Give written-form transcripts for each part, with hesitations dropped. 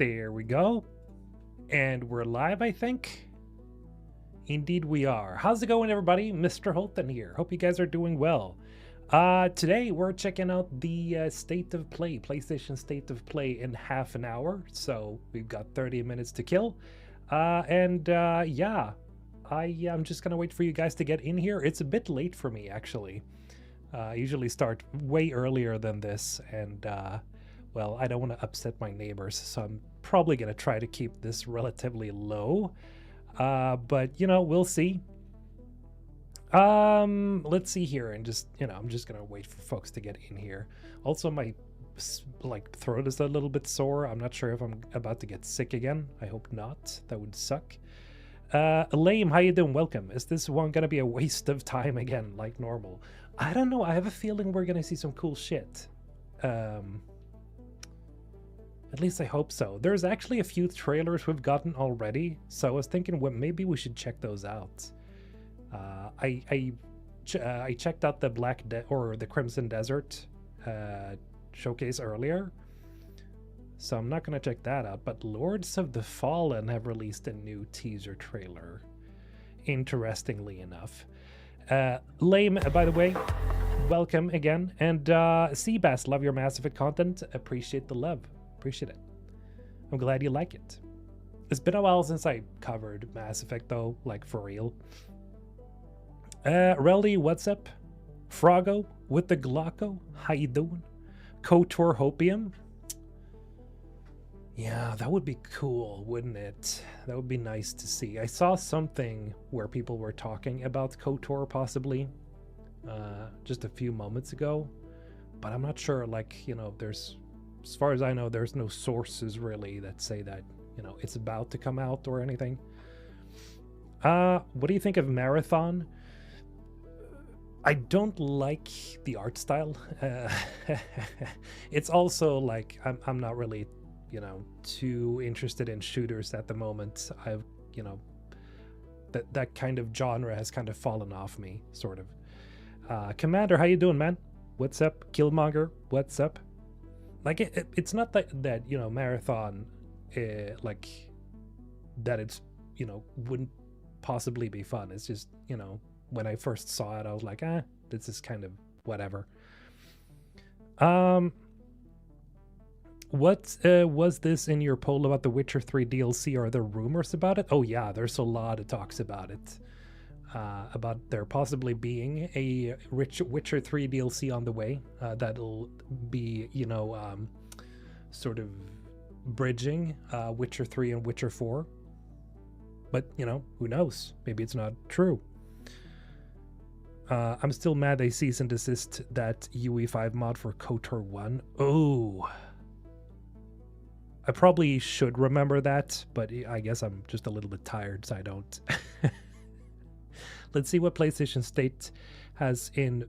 There we go. And we're live, I think. Indeed we are. How's it going, everybody? Mr. Holton here. Hope you guys are doing well. Today we're checking out the State of Play, PlayStation State of Play in half an hour. So we've got 30 minutes to kill. Yeah, I'm just gonna wait for you guys to get in here. It's a bit late for me, actually. I usually start way earlier than this, and well, I don't want to upset my neighbors, so I'm probably going to try to keep this relatively low. But, you know, we'll see. Let's see here, and just, you know, I'm just going to wait for folks to get in here. Also, my, throat is a little bit sore. I'm not sure if I'm about to get sick again. I hope not. That would suck. Lame, how you doing? Welcome. Is this one going to be a waste of time again, like normal? I don't know. I have a feeling we're going to see some cool shit. At least I hope so. There's actually a few trailers we've gotten already, so I was thinking, well, maybe we should check those out. I checked out the the Crimson Desert showcase earlier, so I'm not gonna check that out. But Lords of the Fallen have released a new teaser trailer. Interestingly enough, Lame, by the way, welcome again, and Seabass, love your Mass Effect content. Appreciate the love. Appreciate it. I'm glad you like it. It's been a while since I covered Mass Effect, though, like for real. Relly, what's up? Froggo with the Glocko, how you doing? KOTOR Hopium. Yeah, that would be cool, wouldn't it? That would be nice to see. I saw something where people were talking about KOTOR possibly just a few moments ago, but I'm not sure, like, you know, there's, as far as I know, there's no sources really that say that, you know, it's about to come out or anything. What do you think of Marathon? I don't like the art style. It's also like, I'm not really, you know, too interested in shooters at the moment. I've, you know, that kind of genre has kind of fallen off me, sort of. Commander, how you doing, man? What's up? Killmonger, what's up? Like, it's not that you know, Marathon, like, that it's, you know, wouldn't possibly be fun. It's just, you know, when I first saw it, I was like, this is kind of whatever. What was this in your poll about the Witcher 3 DLC? Are there rumors about it? Oh yeah, there's a lot of talks about it. About there possibly being a Witcher 3 DLC on the way that'll be, you know, sort of bridging Witcher 3 and Witcher 4. But, you know, who knows? Maybe it's not true. I'm still mad they cease and desist that UE5 mod for KOTOR 1. Oh. I probably should remember that, but I guess I'm just a little bit tired, so I don't. Let's see what PlayStation State has in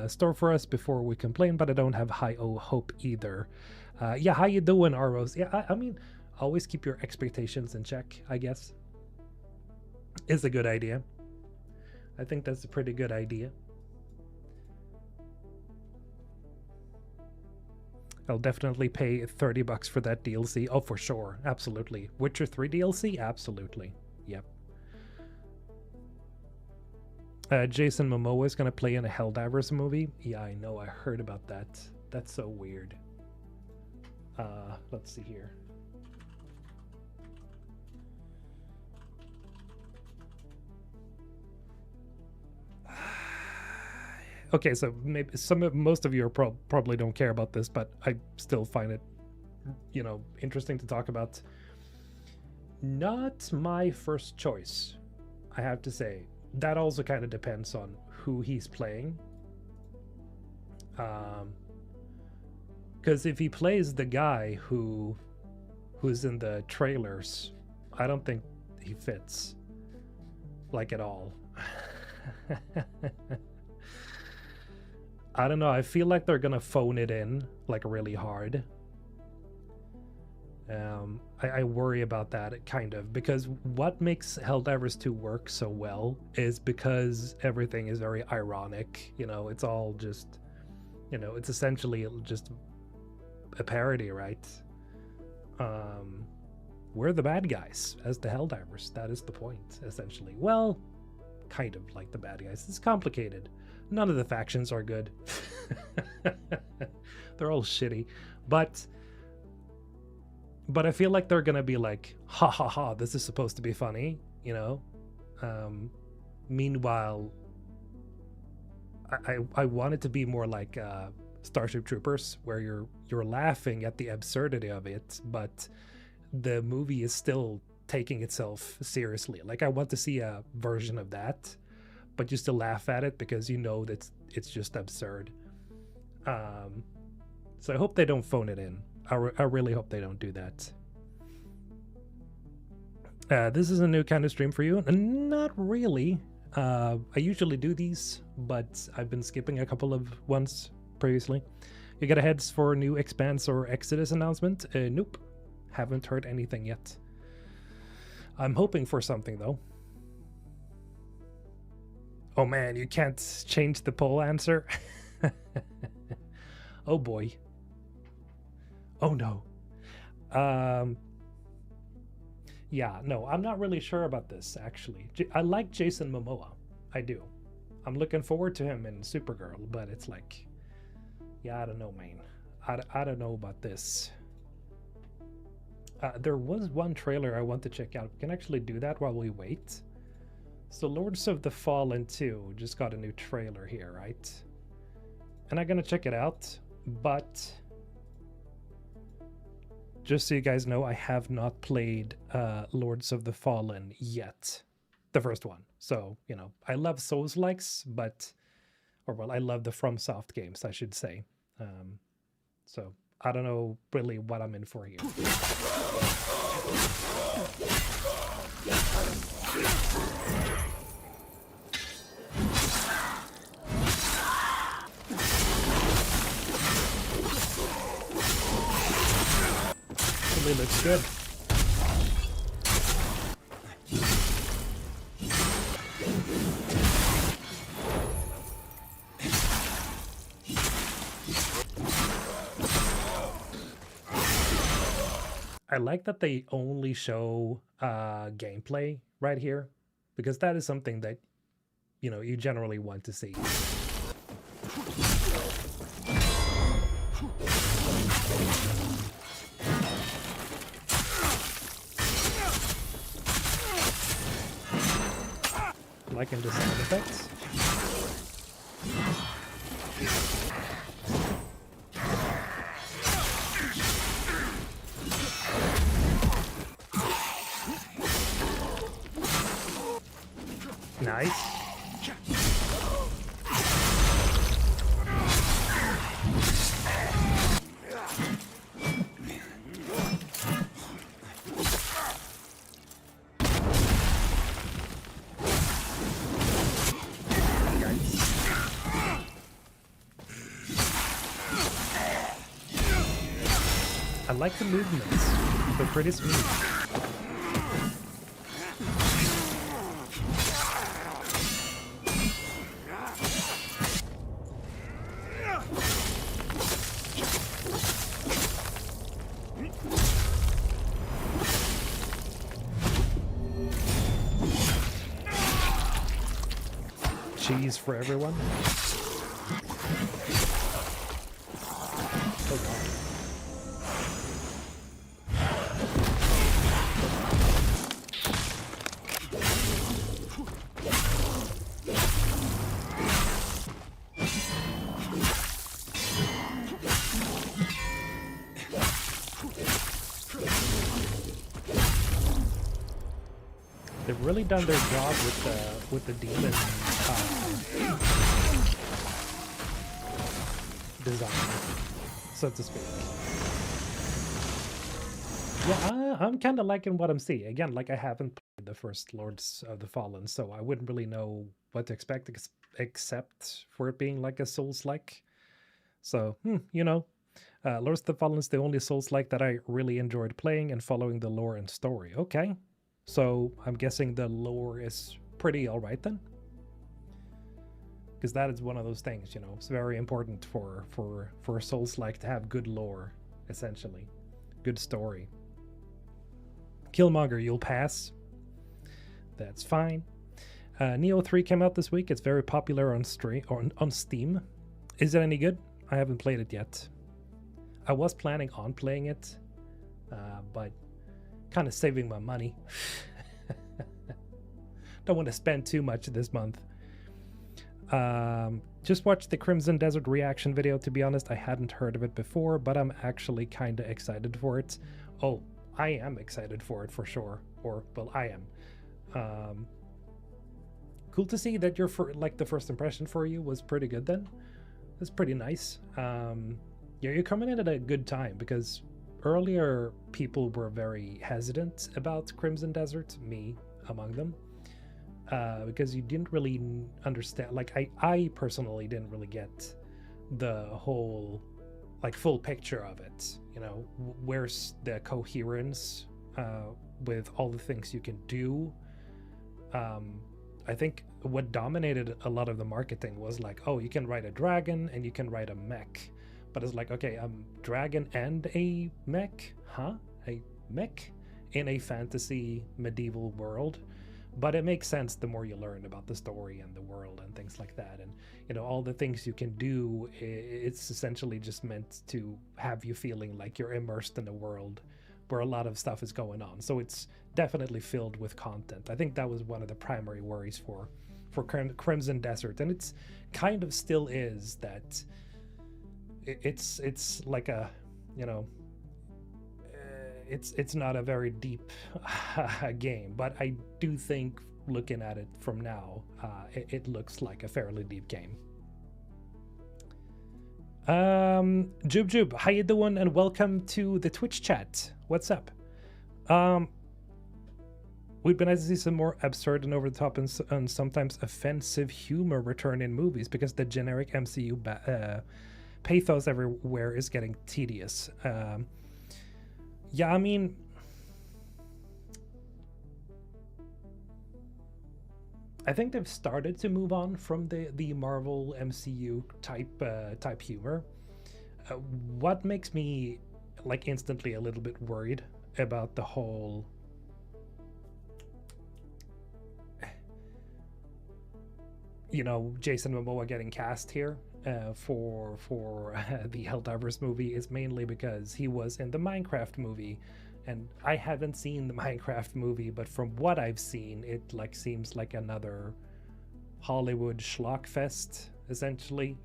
store for us before we complain, but I don't have high hope either. Yeah, how you doing, Aros? Yeah, I mean, always keep your expectations in check, I guess. Is a good idea. I think that's a pretty good idea. I'll definitely pay $30 for that DLC. Oh, for sure. Absolutely. Witcher 3 DLC? Absolutely. Yep. Jason Momoa is going to play in a Helldivers movie. Yeah, I know. I heard about that. That's so weird. Let's see here. Okay, so maybe most of you are probably don't care about this, but I still find it, you know, interesting to talk about. Not my first choice, I have to say. That also kind of depends on who he's playing. Because if he plays the guy who's in the trailers, I don't think he fits, like, at all. I don't know. I feel like they're gonna phone it in, like, really hard. I worry about that, kind of, because what makes Helldivers 2 work so well is because everything is very ironic. You know, it's all just, you know, it's essentially just a parody, right? we're the bad guys as the Helldivers. That is the point, essentially. Well, kind of like the bad guys. It's complicated. None of the factions are good. They're all shitty. But I feel like they're gonna be like, ha ha ha, this is supposed to be funny, you know? Meanwhile, I want it to be more like Starship Troopers, where you're laughing at the absurdity of it, but the movie is still taking itself seriously. Like, I want to see a version of that, but you still laugh at it because you know that it's just absurd. So I hope they don't phone it in. I really hope they don't do that. This is a new kind of stream for you? Not really. I usually do these, but I've been skipping a couple of ones previously. You got a heads for new Expanse or Exodus announcement? Nope. Haven't heard anything yet. I'm hoping for something, though. Oh man, you can't change the poll answer? Oh boy. Oh no. Yeah, no, I'm not really sure about this, actually. I like Jason Momoa. I do. I'm looking forward to him in Supergirl, but it's like... Yeah, I don't know, man. I don't know about this. There was one trailer I want to check out. We can actually do that while we wait. So Lords of the Fallen 2 just got a new trailer here, right? And I'm gonna check it out, but... Just so you guys know, I have not played Lords of the Fallen yet. The first one. So, you know, I love Souls-likes, but... Or, well, I love the FromSoft games, I should say. So, I don't know really what I'm in for here. Really looks good. I like that they only show gameplay right here, because that is something that, you know, you generally want to see. Liking the sound effects. Nice. I like the movements. They're pretty smooth. Cheese for everyone. Oh god. They've really done their job with the demon design, so to speak. Yeah, I'm kind of liking what I'm seeing. Again, like, I haven't played the first Lords of the Fallen, so I wouldn't really know what to expect except for it being like a Souls-like. So, you know, Lords of the Fallen is the only Souls-like that I really enjoyed playing and following the lore and story. Okay. So I'm guessing the lore is pretty alright then? Because that is one of those things, you know, it's very important for Souls-like to have good lore, essentially. Good story. Killmonger, you'll pass. That's fine. Neo 3 came out this week. It's very popular on Steam. Is it any good? I haven't played it yet. I was planning on playing it, but kind of saving my money. Don't want to spend too much this month. Just watched the Crimson Desert reaction video. To be honest, I hadn't heard of it before, but I'm actually kind of excited for it. Oh, I am excited for it for sure. Or, well, I am. Cool to see that your the first impression for you was pretty good then. That's pretty nice. Yeah, you're coming in at a good time, because earlier people were very hesitant about Crimson Desert, me among them, because you didn't really understand. Like I personally didn't really get the whole full picture of it. You know, where's the coherence with all the things you can do. I think what dominated a lot of the marketing was like, oh, you can ride a dragon and you can ride a mech. But it's like, okay, a dragon and a mech? Huh? A mech in a fantasy medieval world? But it makes sense the more you learn about the story and the world and things like that. And, you know, all the things you can do, it's essentially just meant to have you feeling like you're immersed in a world where a lot of stuff is going on. So it's definitely filled with content. I think that was one of the primary worries for Crimson Desert, and it's kind of still is that it's like a, you know, it's not a very deep game, but I do think looking at it from now, it looks like a fairly deep game. Jub, how you doing? And welcome to the Twitch chat. What's up? We'd be nice to see some more absurd and over the top and sometimes offensive humor return in movies, because the generic MCU pathos everywhere is getting tedious. Yeah, I mean, I think they've started to move on from the Marvel MCU type humor. What makes me instantly a little bit worried about the whole Jason Momoa getting cast here for the Helldivers movie is mainly because he was in the Minecraft movie, and I haven't seen the Minecraft movie, but from what I've seen, it seems like another Hollywood schlock fest, essentially,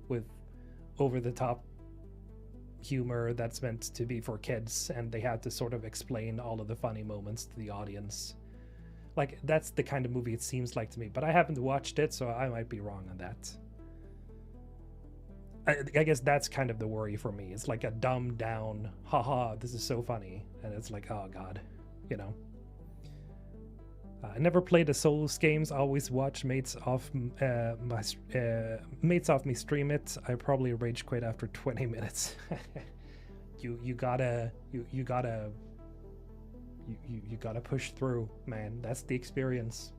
with over the top humor that's meant to be for kids, and they had to sort of explain all of the funny moments to the audience. That's the kind of movie it seems like to me, but I haven't watched it, so I might be wrong on that. I guess that's kind of the worry for me. It's like a dumbed down, haha, this is so funny, and it's like, oh god, I never played the Souls games. Always watch mates off me stream it. I probably rage quit after 20 minutes. you gotta push through, man. That's the experience.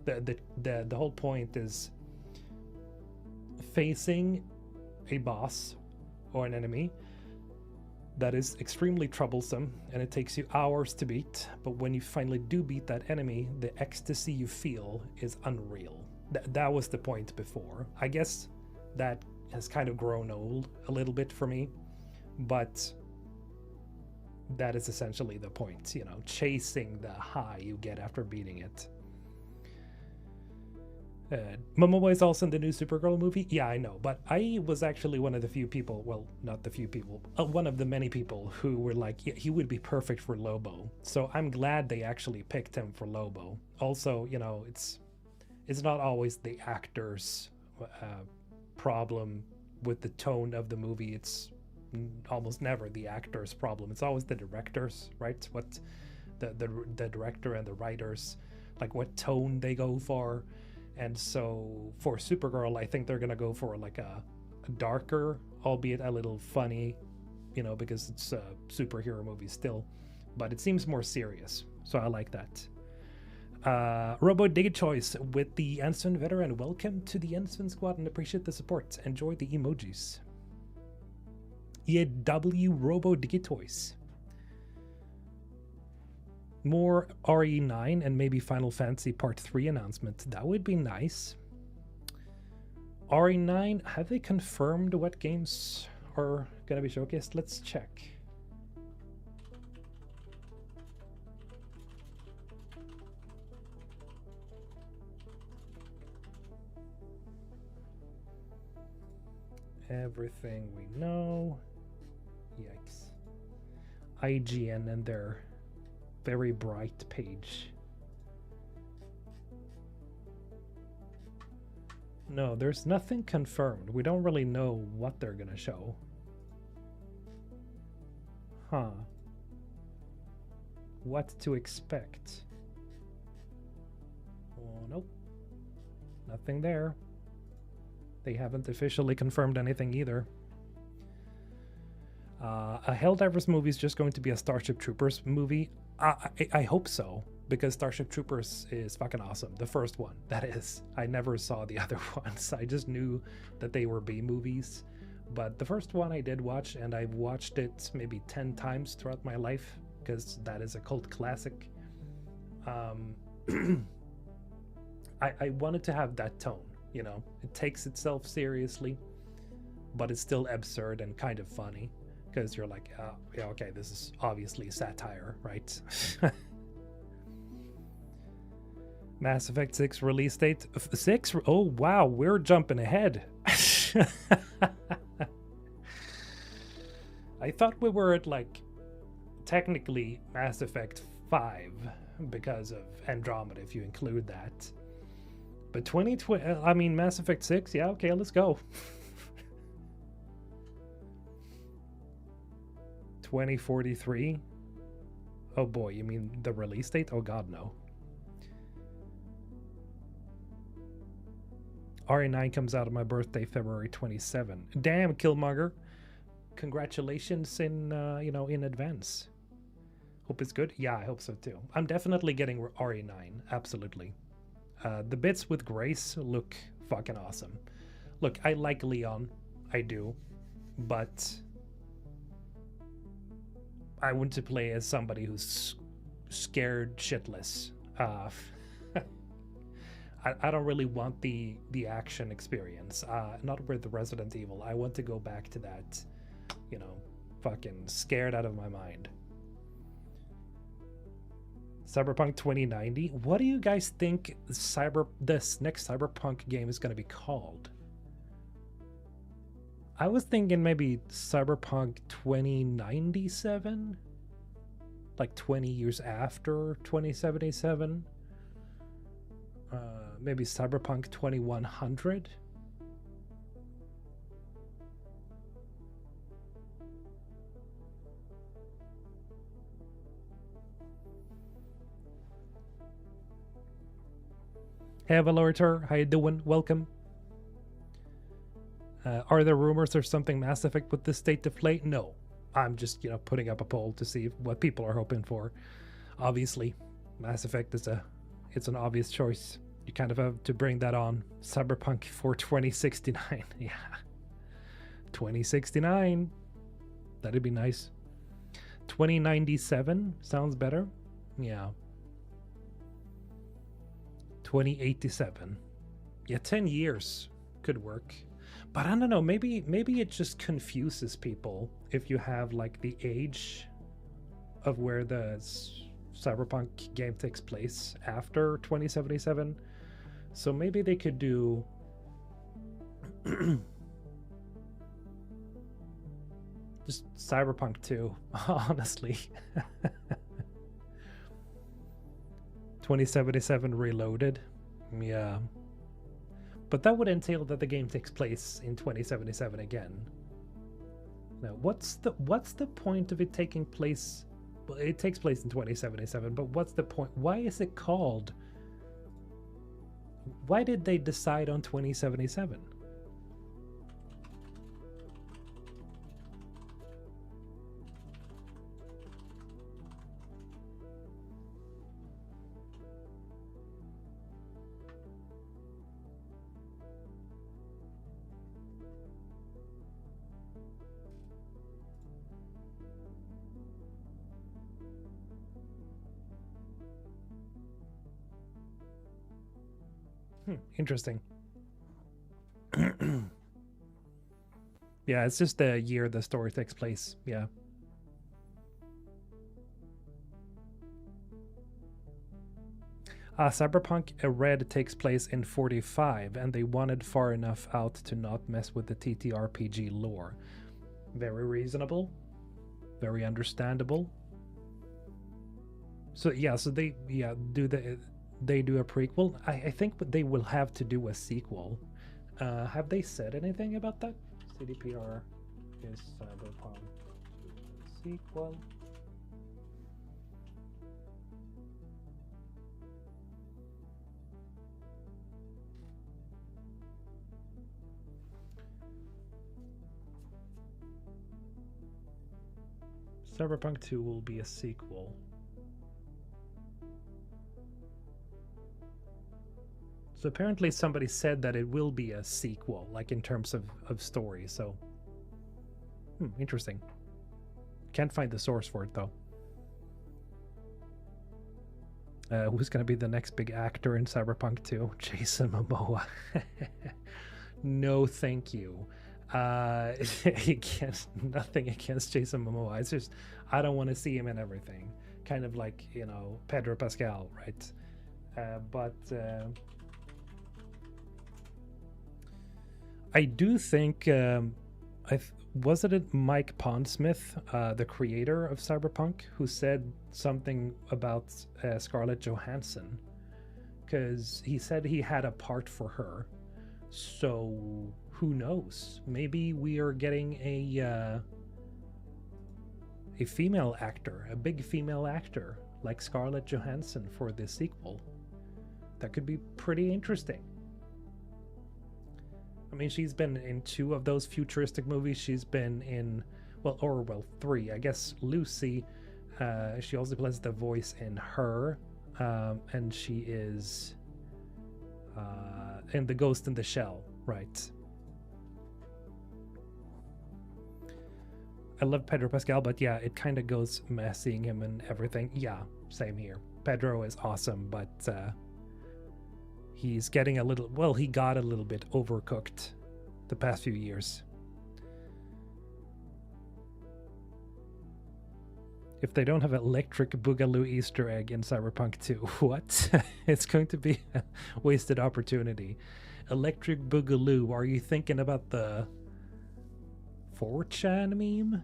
The whole point is facing a boss or an enemy that is extremely troublesome, and it takes you hours to beat, but when you finally do beat that enemy, the ecstasy you feel is unreal. That was the point before. I guess that has kind of grown old a little bit for me, but that is essentially the point, chasing the high you get after beating it. Momoa is also in the new Supergirl movie. Yeah, I know, but I was actually one of the few people, well, not the few people, one of the many people who were like, yeah, he would be perfect for Lobo. So I'm glad they actually picked him for Lobo. Also, it's not always the actor's problem with the tone of the movie. It's almost never the actor's problem. It's always the director's, right? What the director and the writers, what tone they go for. And so for Supergirl, I think they're gonna go for a darker, albeit a little funny, because it's a superhero movie still, but it seems more serious. So I like that. Robo Digichoice with the Ensvin veteran. Welcome to the Ensvin squad and appreciate the support. Enjoy the emojis. EW Robo Digitoys. More RE9 and maybe Final Fantasy Part 3 announcement. That would be nice. RE9, have they confirmed what games are going to be showcased? Let's check. Everything we know. Yikes. IGN and their very bright page. No, there's nothing confirmed. We don't really know what they're gonna show. Huh. What to expect? Oh, nope. Nothing there. They haven't officially confirmed anything either. A Helldivers movie is just going to be a Starship Troopers movie. I hope so, because Starship Troopers is fucking awesome. The first one, that is. I never saw the other ones. I just knew that they were B movies. But the first one I did watch, and I've watched it maybe 10 times throughout my life, because that is a cult classic. I wanted to have that tone, you know? It takes itself seriously, but it's still absurd and kind of funny. Because you're like, yeah, okay, this is obviously satire, right? Mass Effect 6 release date. 6? Oh, wow, we're jumping ahead. I thought we were at, like, technically Mass Effect 5 because of Andromeda, if you include that. But 2020, I mean, Mass Effect 6, yeah, okay, let's go. 2043? Oh boy, you mean the release date? Oh god, no. RE9 comes out on my birthday, February 27. Damn, Killmonger. Congratulations in, in advance. Hope it's good. Yeah, I hope so too. I'm definitely getting RE9, absolutely. The bits with Grace look fucking awesome. Look, I like Leon, I do, but I want to play as somebody who's scared shitless. I don't really want the action experience. Not with the Resident Evil. I want to go back to that, fucking scared out of my mind. Cyberpunk 2090. What do you guys think this next Cyberpunk game is going to be called? I was thinking maybe Cyberpunk 2097? Like 20 years after 2077? Maybe Cyberpunk 2100? Hey, Valoritor, how you doing? Welcome. Are there rumors or something Mass Effect with this state of play? No. I'm just, putting up a poll to see what people are hoping for. Obviously, Mass Effect is it's an obvious choice. You kind of have to bring that on. Cyberpunk for 2069. Yeah. 2069. That'd be nice. 2097 sounds better. Yeah. 2087. Yeah, 10 years could work. But I don't know, maybe it just confuses people if you have like the age of where the Cyberpunk game takes place after 2077. So maybe they could do just Cyberpunk 2, honestly. 2077 Reloaded. Yeah. But that would entail that the game takes place in 2077 again. Now, what's the point of it taking place? Well, it takes place in 2077, but what's the point? Why is it called? Why did they decide on 2077? Interesting. Yeah, it's just the year the story takes place. Yeah. Cyberpunk Red takes place in 45, and they wanted far enough out to not mess with the TTRPG lore. Very reasonable. Very understandable. So yeah, so they do a prequel. I think they will have to do a sequel. Have they said anything about that? CDPR is Cyberpunk sequel. Cyberpunk 2 will be a sequel. So apparently somebody said that it will be a sequel, like in terms of story, so... interesting. Can't find the source for it, though. Who's gonna be the next big actor in Cyberpunk 2? Jason Momoa. No, thank you. Nothing against Jason Momoa. It's just, I don't want to see him in everything. Kind of like, Pedro Pascal, right? But I do think, wasn't it Mike Pondsmith, the creator of Cyberpunk, who said something about Scarlett Johansson? Because he said he had a part for her. So who knows? Maybe we are getting a female actor, a big female actor like Scarlett Johansson for this sequel. That could be pretty interesting. I mean, she's been in 2 of those futuristic movies. She's been in, 3. I guess Lucy, she also plays the voice in Her, and she is in The Ghost in the Shell, right? I love Pedro Pascal, but yeah, it kind of goes meh seeing him and everything. Yeah, same here. Pedro is awesome, but he's getting he got a little bit overcooked the past few years. If they don't have Electric Boogaloo Easter egg in Cyberpunk 2, what? It's going to be a wasted opportunity. Electric Boogaloo, are you thinking about the 4chan meme?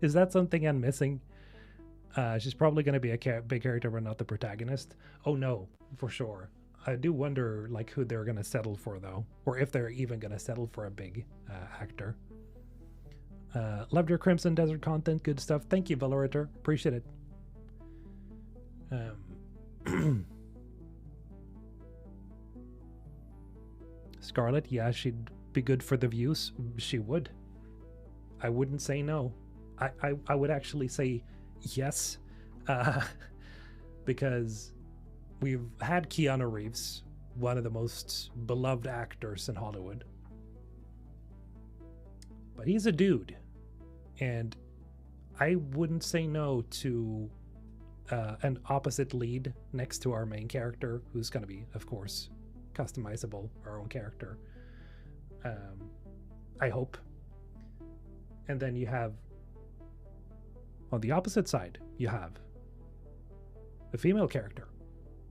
Is that something I'm missing? She's probably going to be a big character, but not the protagonist. Oh no, for sure. I do wonder who they're going to settle for, though, or if they're even going to settle for a big actor. Loved your Crimson Desert content. Good stuff. Thank you, Valorator. Appreciate it. Scarlett, yeah, she'd be good for the views. She would. I wouldn't say no. I would actually say yes. Because we've had Keanu Reeves, one of the most beloved actors in Hollywood. But he's a dude. And I wouldn't say no to an opposite lead next to our main character, who's going to be, of course, customizable, our own character. I hope. And then you have, on the opposite side, you have a female character.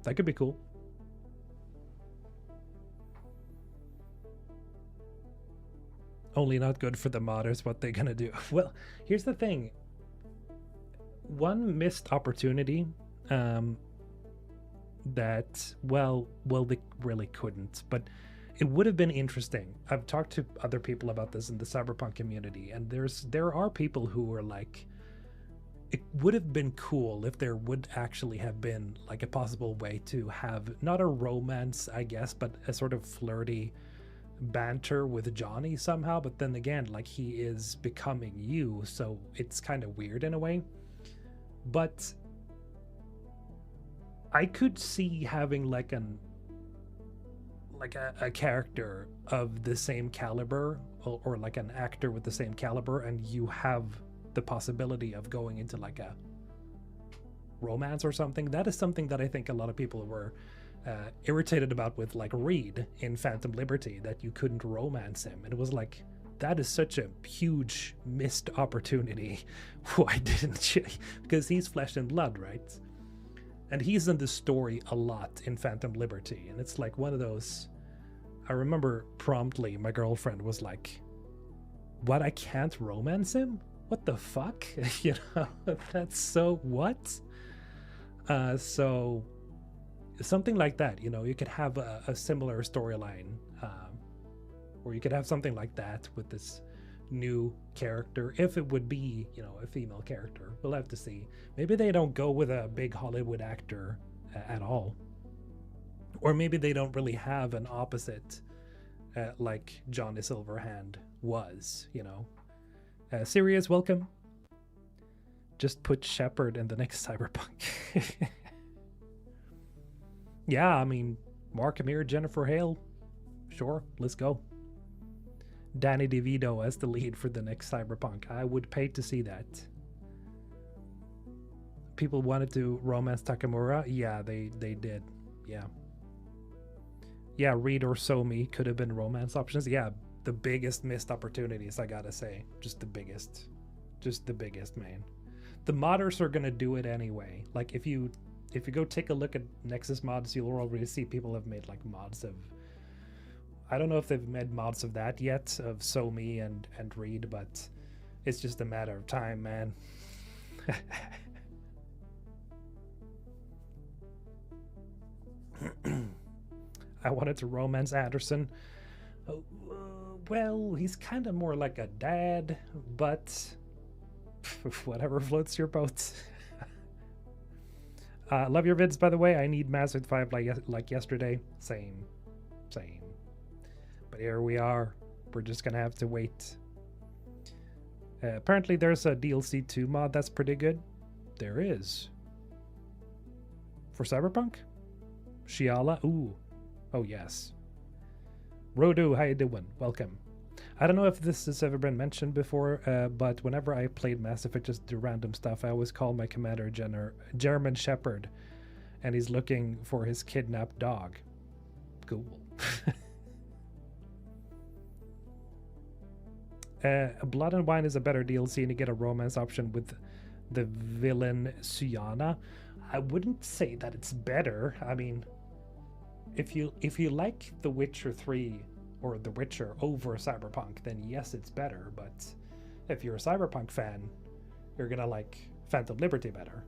That could be cool. Only not good for the modders, what they're gonna do. Well, here's the thing. One missed opportunity that, they really couldn't, but it would have been interesting. I've talked to other people about this in the Cyberpunk community, and there are people who are like, it would have been cool if there would actually have been a possible way to have not a romance, I guess, but a sort of flirty banter with Johnny somehow. But then again, he is becoming you, so it's kind of weird in a way. But I could see having a character of the same caliber, or an actor with the same caliber, and you have the possibility of going into a romance or something. That is something that I think a lot of people were irritated about with like Reed in Phantom Liberty, that you couldn't romance him. And it was like, that is such a huge missed opportunity. Why didn't you? Because he's flesh and blood, right? And he's in the story a lot in Phantom Liberty. And it's like one of those, I remember promptly my girlfriend was like, what, I can't romance him? What the fuck? You know, that's so what? So something like that, you know, you could have a similar storyline, or you could have something like that with this new character, if it would be, you know, a female character. We'll have to see. Maybe they don't go with a big Hollywood actor at all, or maybe they don't really have an opposite like Johnny Silverhand was, you know. Sirius, welcome. Just put Shepard in the next Cyberpunk. Yeah, I mean, Mark Hamill, Jennifer Hale, sure, let's go. Danny DeVito as the lead for the next Cyberpunk. I would pay to see that. People wanted to romance Takamura. Yeah, they did. Yeah. Yeah, Reed or Somi could have been romance options. Yeah, the biggest missed opportunities, I gotta say. Just the biggest. Just the biggest, man. The modders are gonna do it anyway. Like, if you go take a look at Nexus mods, you'll already see people have made like mods of, I don't know if they've made mods of that yet, of Somi and Reed, but it's just a matter of time, man. I wanted to romance Anderson. Well, he's kind of more like a dad, but whatever floats your boat. Love your vids, by the way. I need Mass Effect 5 like yesterday. Same. But here we are. We're just gonna have to wait. Apparently there's a DLC 2 mod that's pretty good. There is. For Cyberpunk? Shiala? Ooh. Oh, yes. Rodu, how you doing? Welcome. I don't know if this has ever been mentioned before, but whenever I played Mass Effect, just do random stuff, I always call my commander German Shepherd, and he's looking for his kidnapped dog. Cool. Blood and Wine is a better DLC, and you get a romance option with the villain Syana. I wouldn't say that it's better. I mean, if you like The Witcher 3 or The Witcher over Cyberpunk, then yes, it's better. But if you're a Cyberpunk fan, you're gonna like Phantom Liberty better.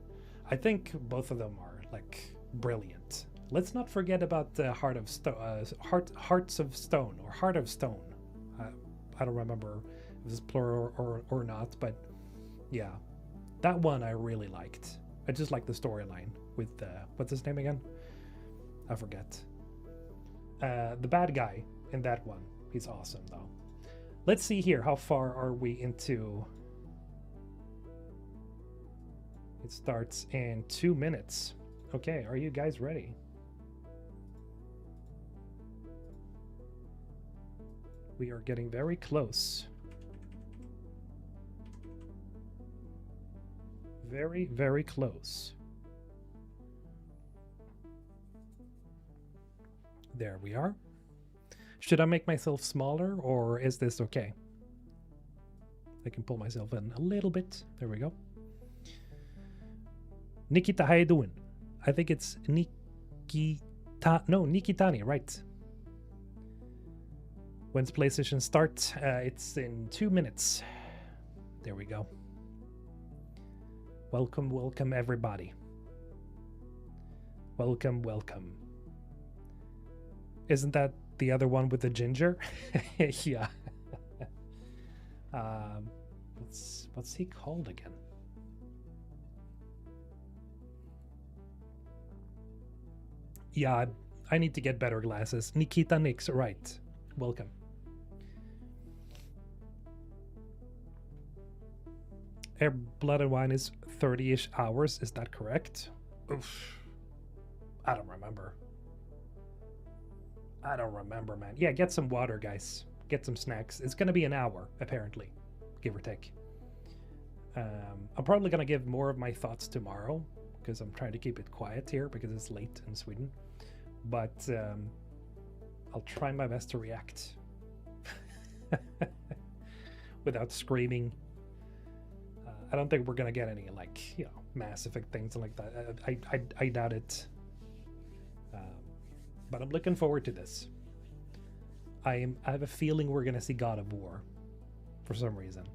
I think both of them are like brilliant. Let's not forget about Hearts of Stone or Heart of Stone. I don't remember if it's plural or not, but yeah, that one I really liked. I just like the storyline with what's his name again? I forget. The bad guy in that one. He's awesome though. Let's see here. How far are we into? It starts in 2 minutes. Okay, are you guys ready? We are getting very close. Very, very close. There we are. Should I make myself smaller, or is this okay? I can pull myself in a little bit. There we go. Nikita, how you doing? I think it's Nikitani, right? When's PlayStation start? It's in 2 minutes. There we go. Welcome, welcome everybody. Welcome, welcome. Isn't that the other one with the ginger? Yeah. What's he called again? Yeah, I need to get better glasses. Nikita Nix, right. Welcome. Air Blood and Wine is 30-ish hours. Is that correct? Oof. I don't remember. I don't remember, man. Yeah, get some water, guys. Get some snacks. It's going to be an hour, apparently, give or take. I'm probably going to give more of my thoughts tomorrow, because I'm trying to keep it quiet here, because it's late in Sweden. but I'll try my best to react without screaming. I don't think we're gonna get any like, you know, Mass Effect things like that. I doubt it. But I'm looking forward to this. I have a feeling we're gonna see God of War for some reason.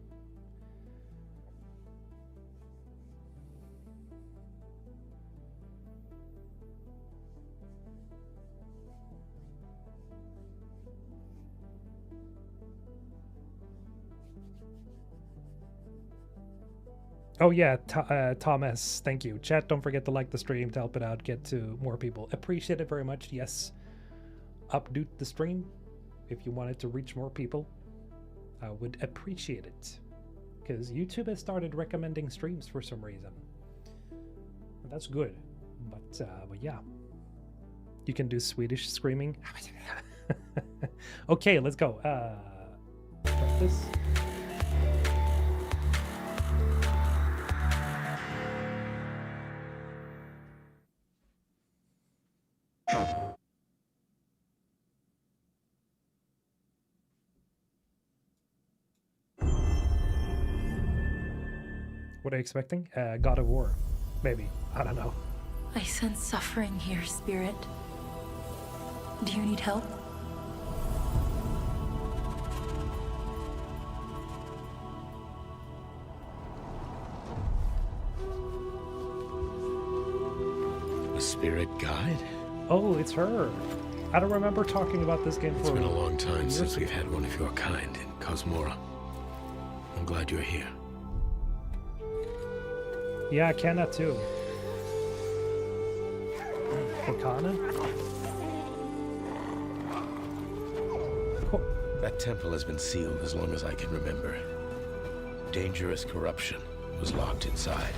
Oh yeah, Thomas, thank you. Chat, don't forget to like the stream to help it out, get to more people. Appreciate it very much. Yes, update the stream if you want it to reach more people. I would appreciate it, because YouTube has started recommending streams for some reason. And that's good, but yeah, you can do Swedish screaming. Okay, let's go. This. What are you expecting? God of War. Maybe. I don't know. I sense suffering here, Spirit. Do you need help? A spirit guide? Oh, it's her. I don't remember talking about this game for... It's been a long time since we've had one of your kind in Cosmora. I'm glad you're here. Yeah, Kenna too. Okana? Cool. That temple has been sealed as long as I can remember. Dangerous corruption was locked inside,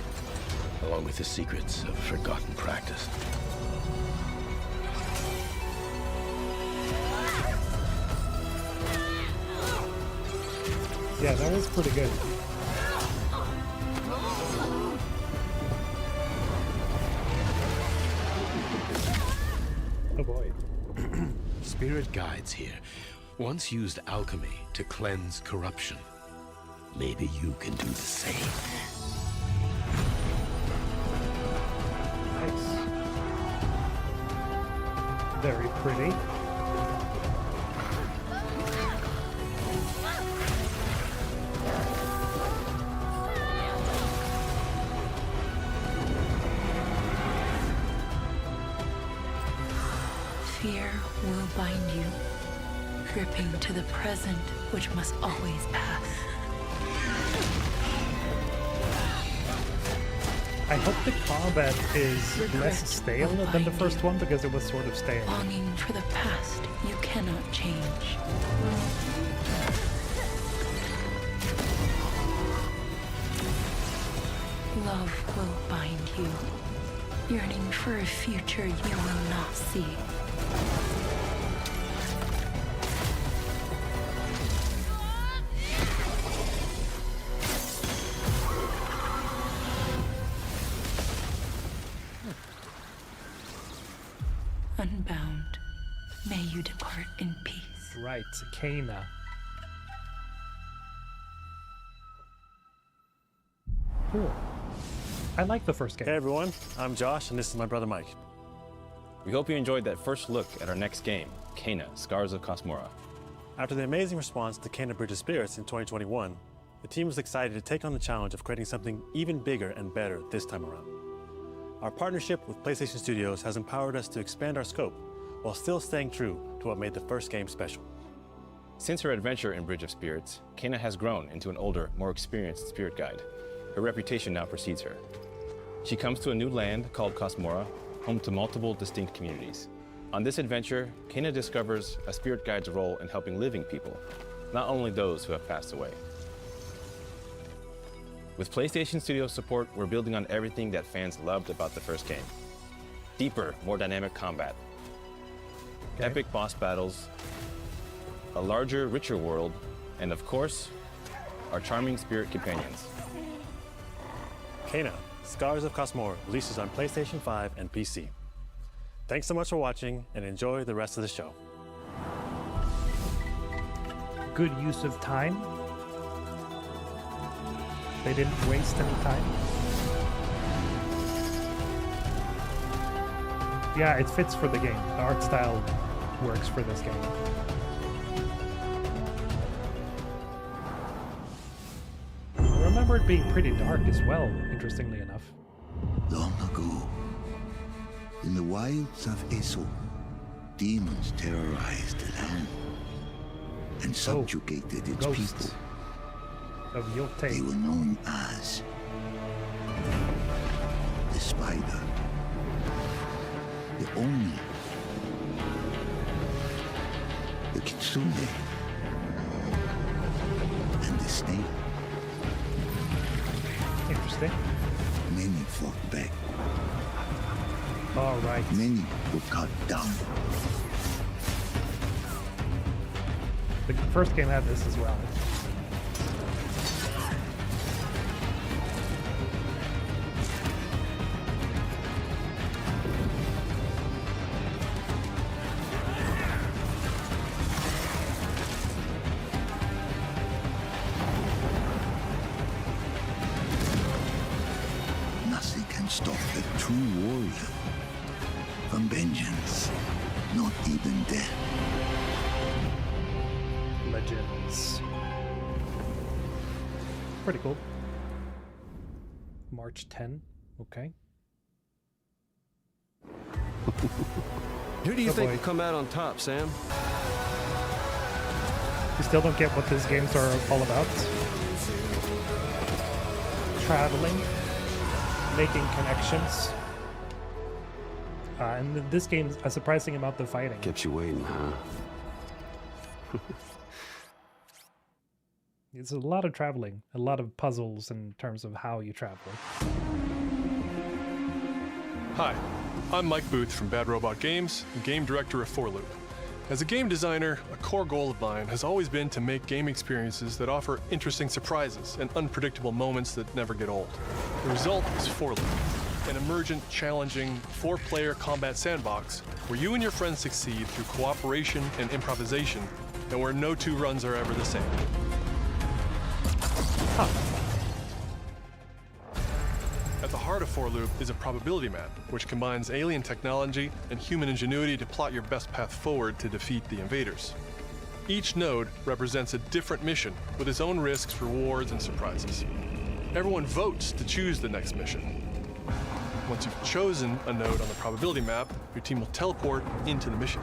along with the secrets of a forgotten practice. Yeah, that was pretty good. Oh boy. Spirit guides here once used alchemy to cleanse corruption. Maybe you can do the same. Nice. Very pretty. Fear will bind you, gripping to the present, which must always pass. I hope the combat is less stale than the first one, because it was sort of stale. Longing for the past you cannot change. Love will bind you, yearning for a future you will not see. Unbound, may you depart in peace. Right, Kena. Cool. I like the first game. Hey everyone, I'm Josh and this is my brother Mike. We hope you enjoyed that first look at our next game, Kena, Scars of Cosmora. After the amazing response to Kena Bridge of Spirits in 2021, the team was excited to take on the challenge of creating something even bigger and better this time around. Our partnership with PlayStation Studios has empowered us to expand our scope while still staying true to what made the first game special. Since her adventure in Bridge of Spirits, Kena has grown into an older, more experienced spirit guide. Her reputation now precedes her. She comes to a new land called Cosmora, home to multiple distinct communities. On this adventure, Kena discovers a spirit guide's role in helping living people, not only those who have passed away. With PlayStation Studios support, we're building on everything that fans loved about the first game. Deeper, more dynamic combat, epic boss battles, a larger, richer world, and of course, our charming spirit companions. Kena, Scars of Cosmora releases on PlayStation 5 and PC. Thanks so much for watching, and enjoy the rest of the show. Good use of time. They didn't waste any time. Yeah, it fits for the game. The art style works for this game. I remember it being pretty dark as well, interestingly enough. Long ago, in the wilds of Eso, demons terrorized the land and subjugated its Ghosts people. of Yote. They were known as the Spider, the Oni, the Kitsune, and the Snake. Interesting. Many fought back. All right. Many were cut down. The first game had this as well. Nothing can stop a true warrior from vengeance, not even death. Legends. Pretty cool. March 10. Okay. Who do you Oh, think boy. will come out on top, Sam? You still don't get what these games are all about. Traveling, making connections. And this game's a surprising amount of fighting. Kept you waiting, huh? It's a lot of traveling, a lot of puzzles in terms of how you travel. Hi, I'm Mike Booth from Bad Robot Games, and game director of 4Loop. As a game designer, a core goal of mine has always been to make game experiences that offer interesting surprises and unpredictable moments that never get old. The result is 4Loop, an emergent, challenging, 4-player combat sandbox where you and your friends succeed through cooperation and improvisation, and where no two runs are ever the same. At the heart of 4Loop is a probability map, which combines alien technology and human ingenuity to plot your best path forward to defeat the invaders. Each node represents a different mission with its own risks, rewards, and surprises. Everyone votes to choose the next mission. Once you've chosen a node on the probability map, your team will teleport into the mission.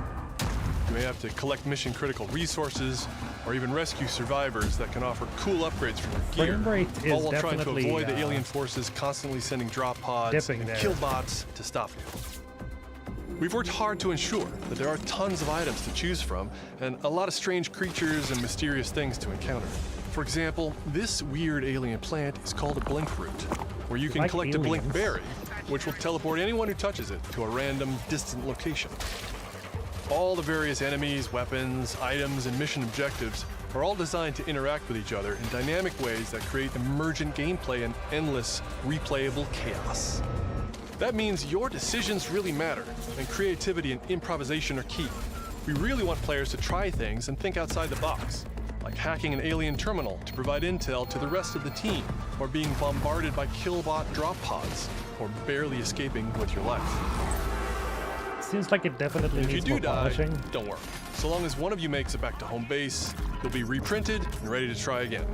You may have to collect mission-critical resources, or even rescue survivors that can offer cool upgrades for your gear, Frame rate is all while trying to definitely, avoid the alien forces constantly sending drop pods dipping and there. kill bots to stop you. We've worked hard to ensure that there are tons of items to choose from, and a lot of strange creatures and mysterious things to encounter. For example, this weird alien plant is called a blink root, where you can Like collect a blink aliens. berry, which will teleport anyone who touches it to a random, distant location. All the various enemies, weapons, items, and mission objectives are all designed to interact with each other in dynamic ways that create emergent gameplay and endless, replayable chaos. That means your decisions really matter, and creativity and improvisation are key. We really want players to try things and think outside the box, like hacking an alien terminal to provide intel to the rest of the team, or being bombarded by killbot drop pods, or barely escaping with your life. Seems like it definitely If you needs do more die, polishing. don't worry. So long as one of you makes it back to home base, you'll be reprinted and ready to try again.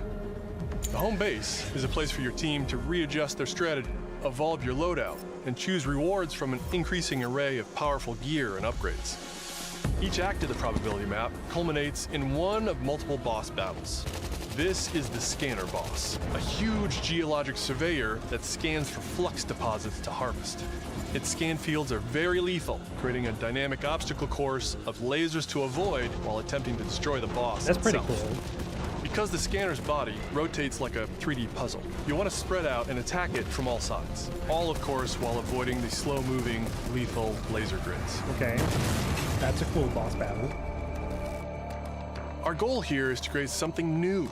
The home base is a place for your team to readjust their strategy, evolve your loadout, and choose rewards from an increasing array of powerful gear and upgrades. Each act of the probability map culminates in one of multiple boss battles. This is the Scanner Boss, a huge geologic surveyor that scans for flux deposits to harvest. Its scan fields are very lethal, creating a dynamic obstacle course of lasers to avoid while attempting to destroy the boss That's pretty itself. cool. Because the scanner's body rotates like a 3D puzzle, you want to spread out and attack it from all sides. All, of course, while avoiding the slow-moving, lethal laser grids. Okay. That's a cool boss battle. Our goal here is to create something new,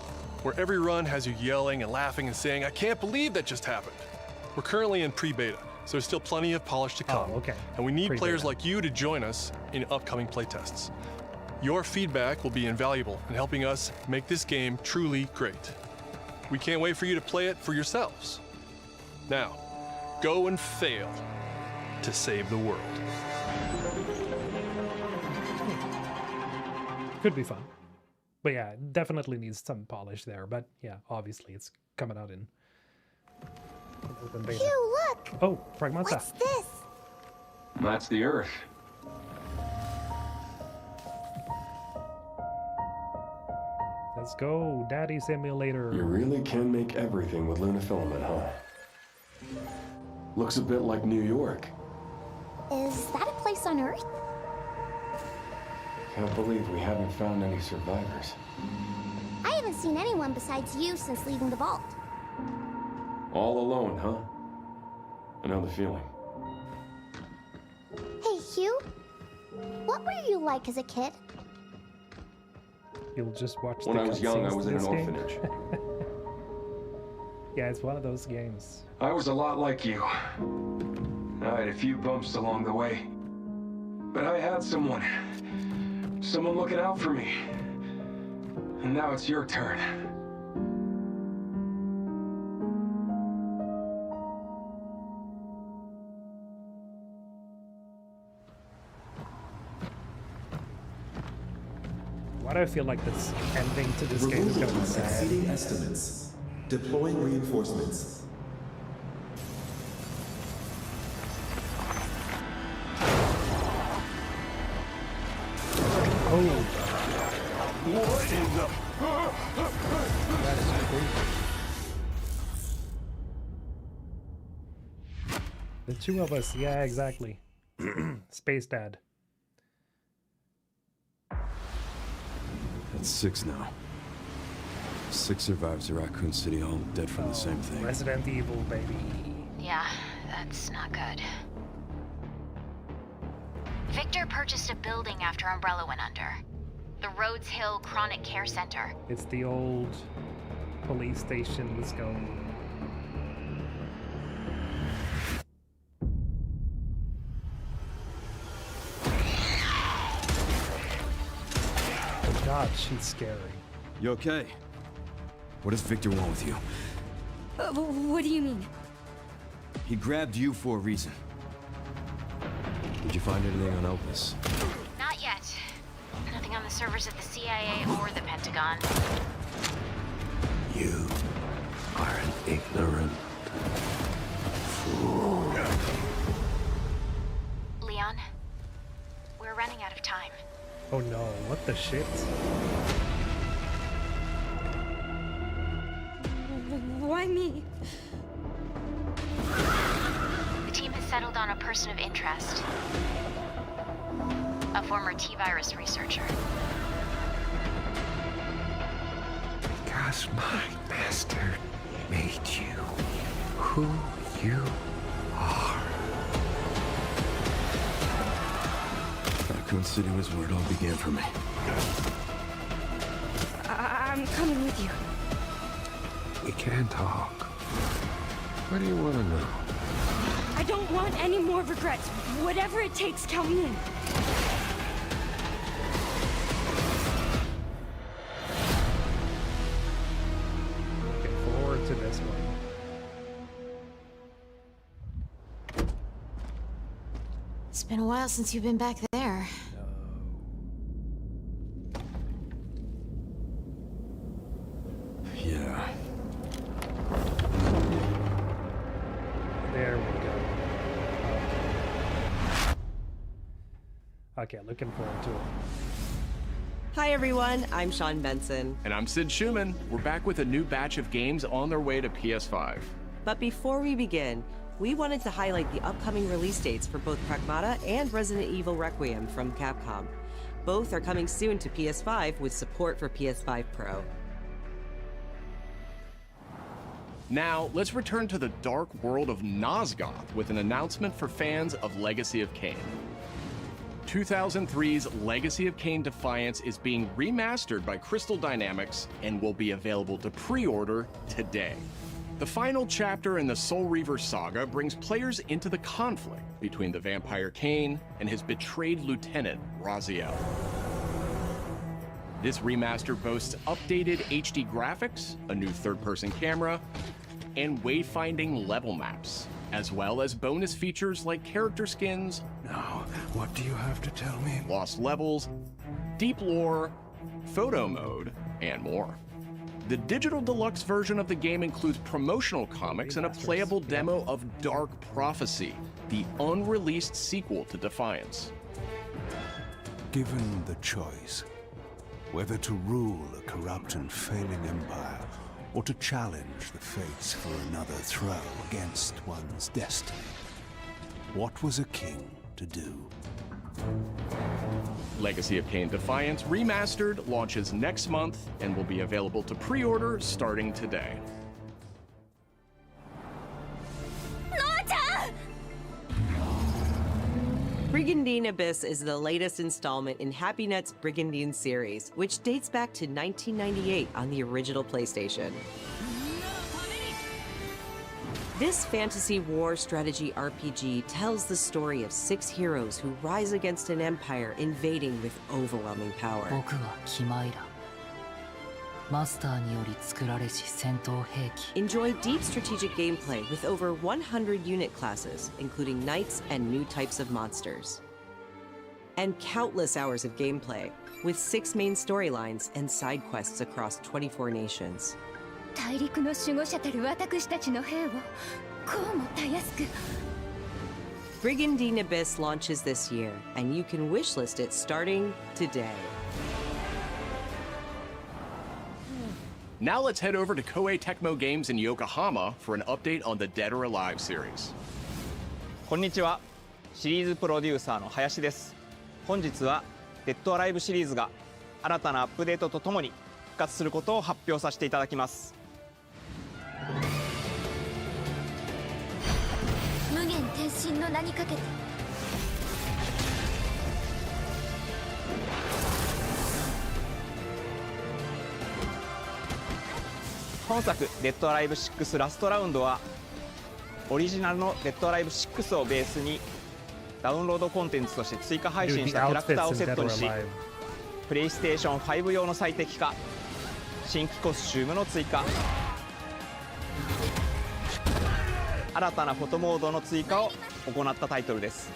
where every run has you yelling and laughing and saying, "I can't believe that just happened." We're currently in pre-beta, so there's still plenty of polish to come. Oh, okay. And we need Pre-beta. players like you to join us in upcoming playtests. Your feedback will be invaluable in helping us make this game truly great. We can't wait for you to play it for yourselves. Now, go and fail to save the world. Could be fun. But yeah, it definitely needs some polish there. But yeah, obviously it's coming out in open beta. Phew, look! Oh, Pragmata. What's this? That's the Earth. Let's go, Daddy Simulator. You really can make everything with Lunafilament, huh? Looks a bit like New York. Is that a place on Earth? Can't believe we haven't found any survivors. I haven't seen anyone besides you since leaving the vault. All alone, huh? I know the feeling. Hey, Hugh. What were you like as a kid? You'll just watch When the I was young, I cutscenes was in in an this game. orphanage. Yeah, it's one of those games. I was a lot like you. I had a few bumps along the way. But I had someone looking out for me. And now it's your turn. Why do I feel like this ending to this game is gonna be sad? Exceeding estimates. Deploying reinforcements. Oh, What in the... that is crazy. The two of us, yeah, exactly. Space Dad. That's 6 now. 6 survivors of Raccoon City, all dead from the same thing. Resident Evil, baby. Yeah, that's not good. Victor purchased a building after Umbrella went under. The Rhodes Hill Chronic Care Center. It's the old police station. Let's go. Oh God, she's scary. You okay? What does Victor want with you? What do you mean? He grabbed you for a reason. Did you find anything on Elpis? Not yet. Nothing on the servers of the CIA or the Pentagon. You are an ignorant fool. Leon, we're running out of time. Oh no, what the shit? Why me? The team has settled on a person of interest. A former T-virus researcher. Because my master made you who you are. Raccoon City was where it all began for me. I'm coming with you. We can talk. What do you want to know? I don't want any more regrets. Whatever it takes, count me in. Looking forward to this one. It's been a while since you've been back there. Yeah. There we go. Okay, looking forward to it. Hi everyone, I'm Sean Benson. And I'm Sid Schumann. We're back with a new batch of games on their way to PS5. But before we begin, we wanted to highlight the upcoming release dates for both Pragmata and Resident Evil Requiem from Capcom. Both are coming soon to PS5 with support for PS5 Pro. Now, let's return to the dark world of Nosgoth with an announcement for fans of Legacy of Kain. 2003's Legacy of Kain Defiance is being remastered by Crystal Dynamics and will be available to pre-order today. The final chapter in the Soul Reaver saga brings players into the conflict between the vampire Kain and his betrayed lieutenant, Raziel. This remaster boasts updated HD graphics, a new third-person camera, and wayfinding level maps, as well as bonus features like character skins. Now, what do you have to tell me? Lost levels, deep lore, photo mode, and more. The digital deluxe version of the game includes promotional comics and a playable demo of Dark Prophecy, the unreleased sequel to Defiance. Given the choice, whether to rule a corrupt and failing empire, or to challenge the fates for another throw against one's destiny, what was a king to do? Legacy of Kain Defiance Remastered launches next month and will be available to pre-order starting today. Brigandine Abyss is the latest installment in HappyNet's Brigandine series, which dates back to 1998 on the original PlayStation. This fantasy war strategy RPG tells the story of 6 heroes who rise against an empire invading with overwhelming power. Enjoy deep strategic gameplay with over 100 unit classes, including knights and new types of monsters. And countless hours of gameplay, with 6 main storylines and side quests across 24 nations. 大陸の守護者たる私たちの兵をこうもたやすく Brigandine Abyss launches this year, and you can wishlist it starting today. Now let's head over to Koei Tecmo Games in Yokohama for an update on the Dead or Alive series. こんにちは。シリーズプロデューサーの林です。本日はデッドアライブシリーズが新たなアップデートとともに復活することを発表させていただきます。無限転身の名にかけて本作「デッドアライブ6ラストラウンド」はオリジナルの「デッドアライブ6」をベースにダウンロードコンテンツとして追加配信したキャラクターをセットにし、プレイステーション5用の最適化、新規コスチュームの追加、新たなフォトモードの追加を行ったタイトルです。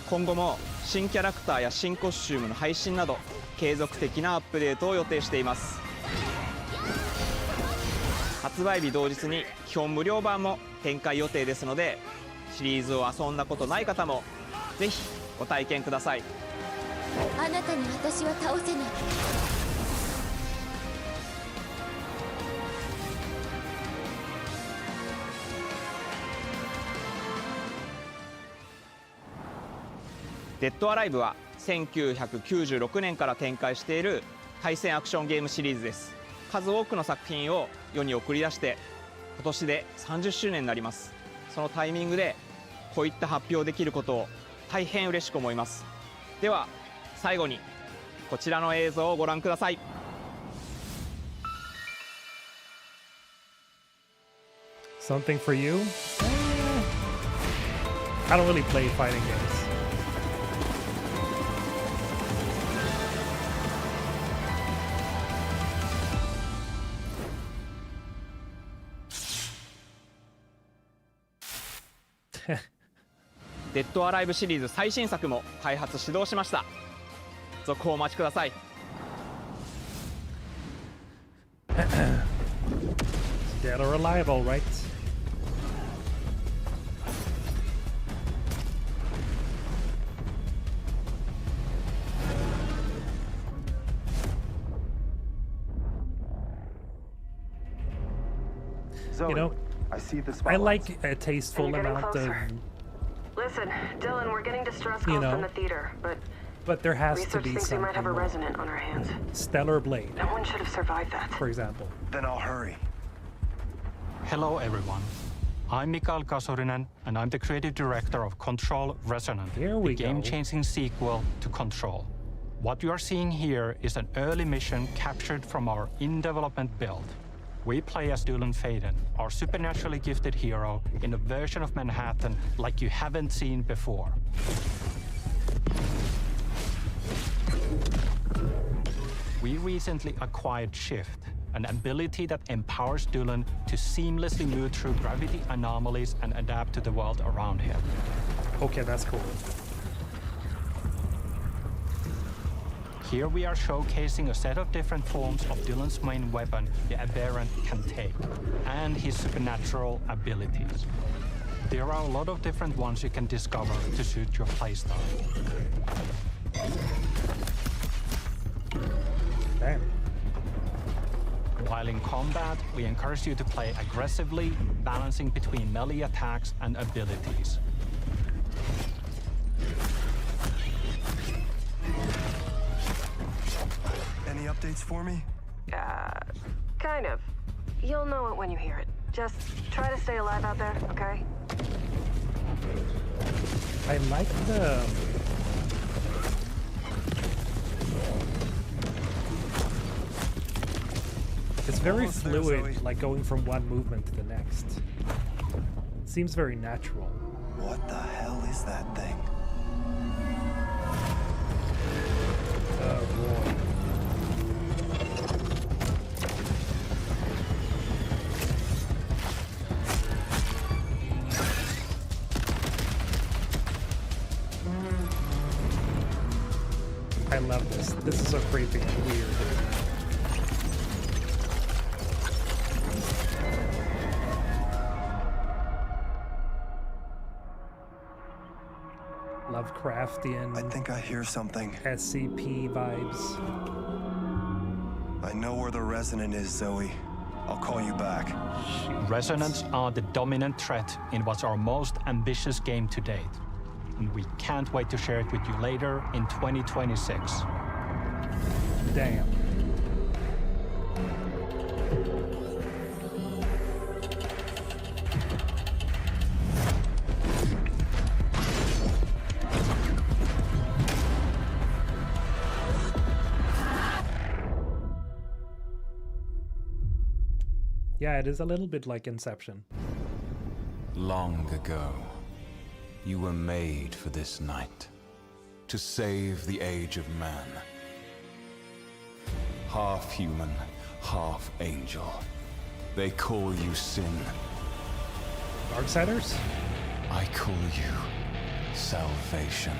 今後も新キャラクターや新コスチュームの配信など継続的なアップデートを予定しています。発売日同日に基本無料版も展開予定ですので、シリーズを遊んだことない方もぜひご体験ください。あなたに私は倒せない。デッドアライブは1996年から展開している対戦アクションゲームシリーズです。数多くの作品を世に送り出して今年で30周年になります。そのタイミングでこういった発表できることを大変嬉しく思います。では最後にこちらの映像をご覧ください。Something for you? I don't really play fighting games. デッドアライブシリーズ最新作も開発始動しました。続報をお待ちください。Dead or alive, all right. You know, I like a tasteful amount of. Listen, Dylan, we're getting distress calls from the theater, but there has to be thinks we might have a something. resident on our hands. Stellar Blade, No one should have survived that. for example. Then I'll hurry. Hello, everyone. I'm Mikael Kasurinen, and I'm the creative director of Control Resonant, Here we the go. game-changing sequel to Control. What you are seeing here is an early mission captured from our in-development build. We play as Dylan Faden, our supernaturally gifted hero, in a version of Manhattan like you haven't seen before. We recently acquired Shift, an ability that empowers Dylan to seamlessly move through gravity anomalies and adapt to the world around him. Okay, that's cool. Here we are showcasing a set of different forms of Dylan's main weapon, the Aberrant, can take, and his supernatural abilities. There are a lot of different ones you can discover to suit your playstyle. Damn. While in combat, we encourage you to play aggressively, balancing between melee attacks and abilities. Any updates for me? Kind of. You'll know it when you hear it. Just try to stay alive out there, okay? I like the... It's very fluid, like going from one movement to the next. Seems very natural. What the hell is that thing? Oh boy. I love this. This is so creepy and weird. Lovecraftian. I think I hear something. SCP vibes. I know where the Resonant is, Zoe. I'll call you back. Resonants are the dominant threat in what's our most ambitious game to date. And we can't wait to share it with you later in 2026. Damn. Yeah, it is a little bit like Inception. Long ago, you were made for this night, to save the age of man. Half human, half angel. They call you Sin. Darksiders? I call you Salvation.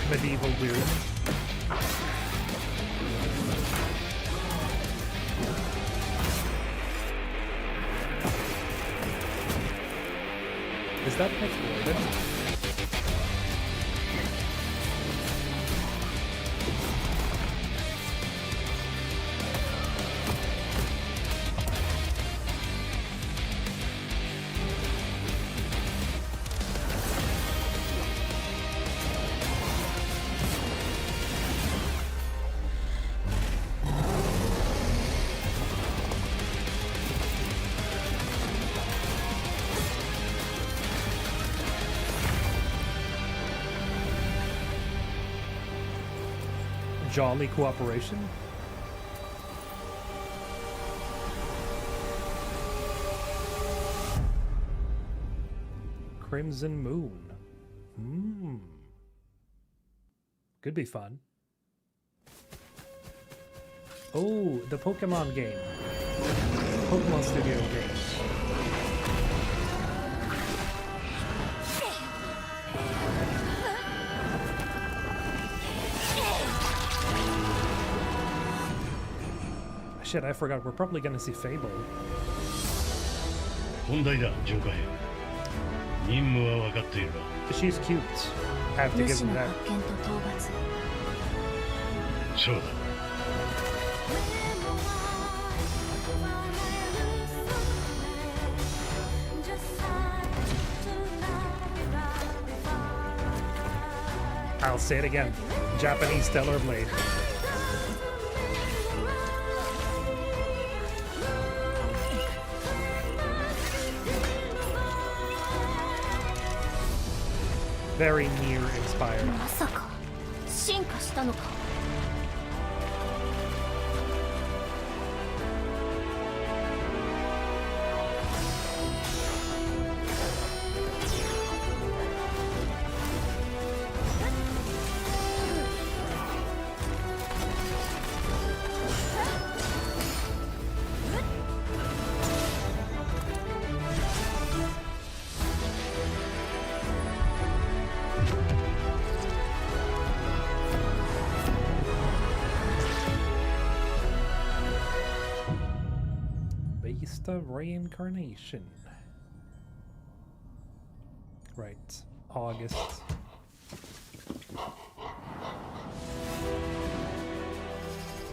Medieval dude. Is that Nick Gordon? Jolly cooperation. Crimson Moon. Could be fun. Oh, the Pokemon game. Pokemon Studio game. Shit, I forgot. We're probably gonna see Fable. She's cute. I have to give him that. I'll say it again. Japanese Stellar Blade. very near inspired. まさか進化したのか。Beast of Reincarnation. Right, August.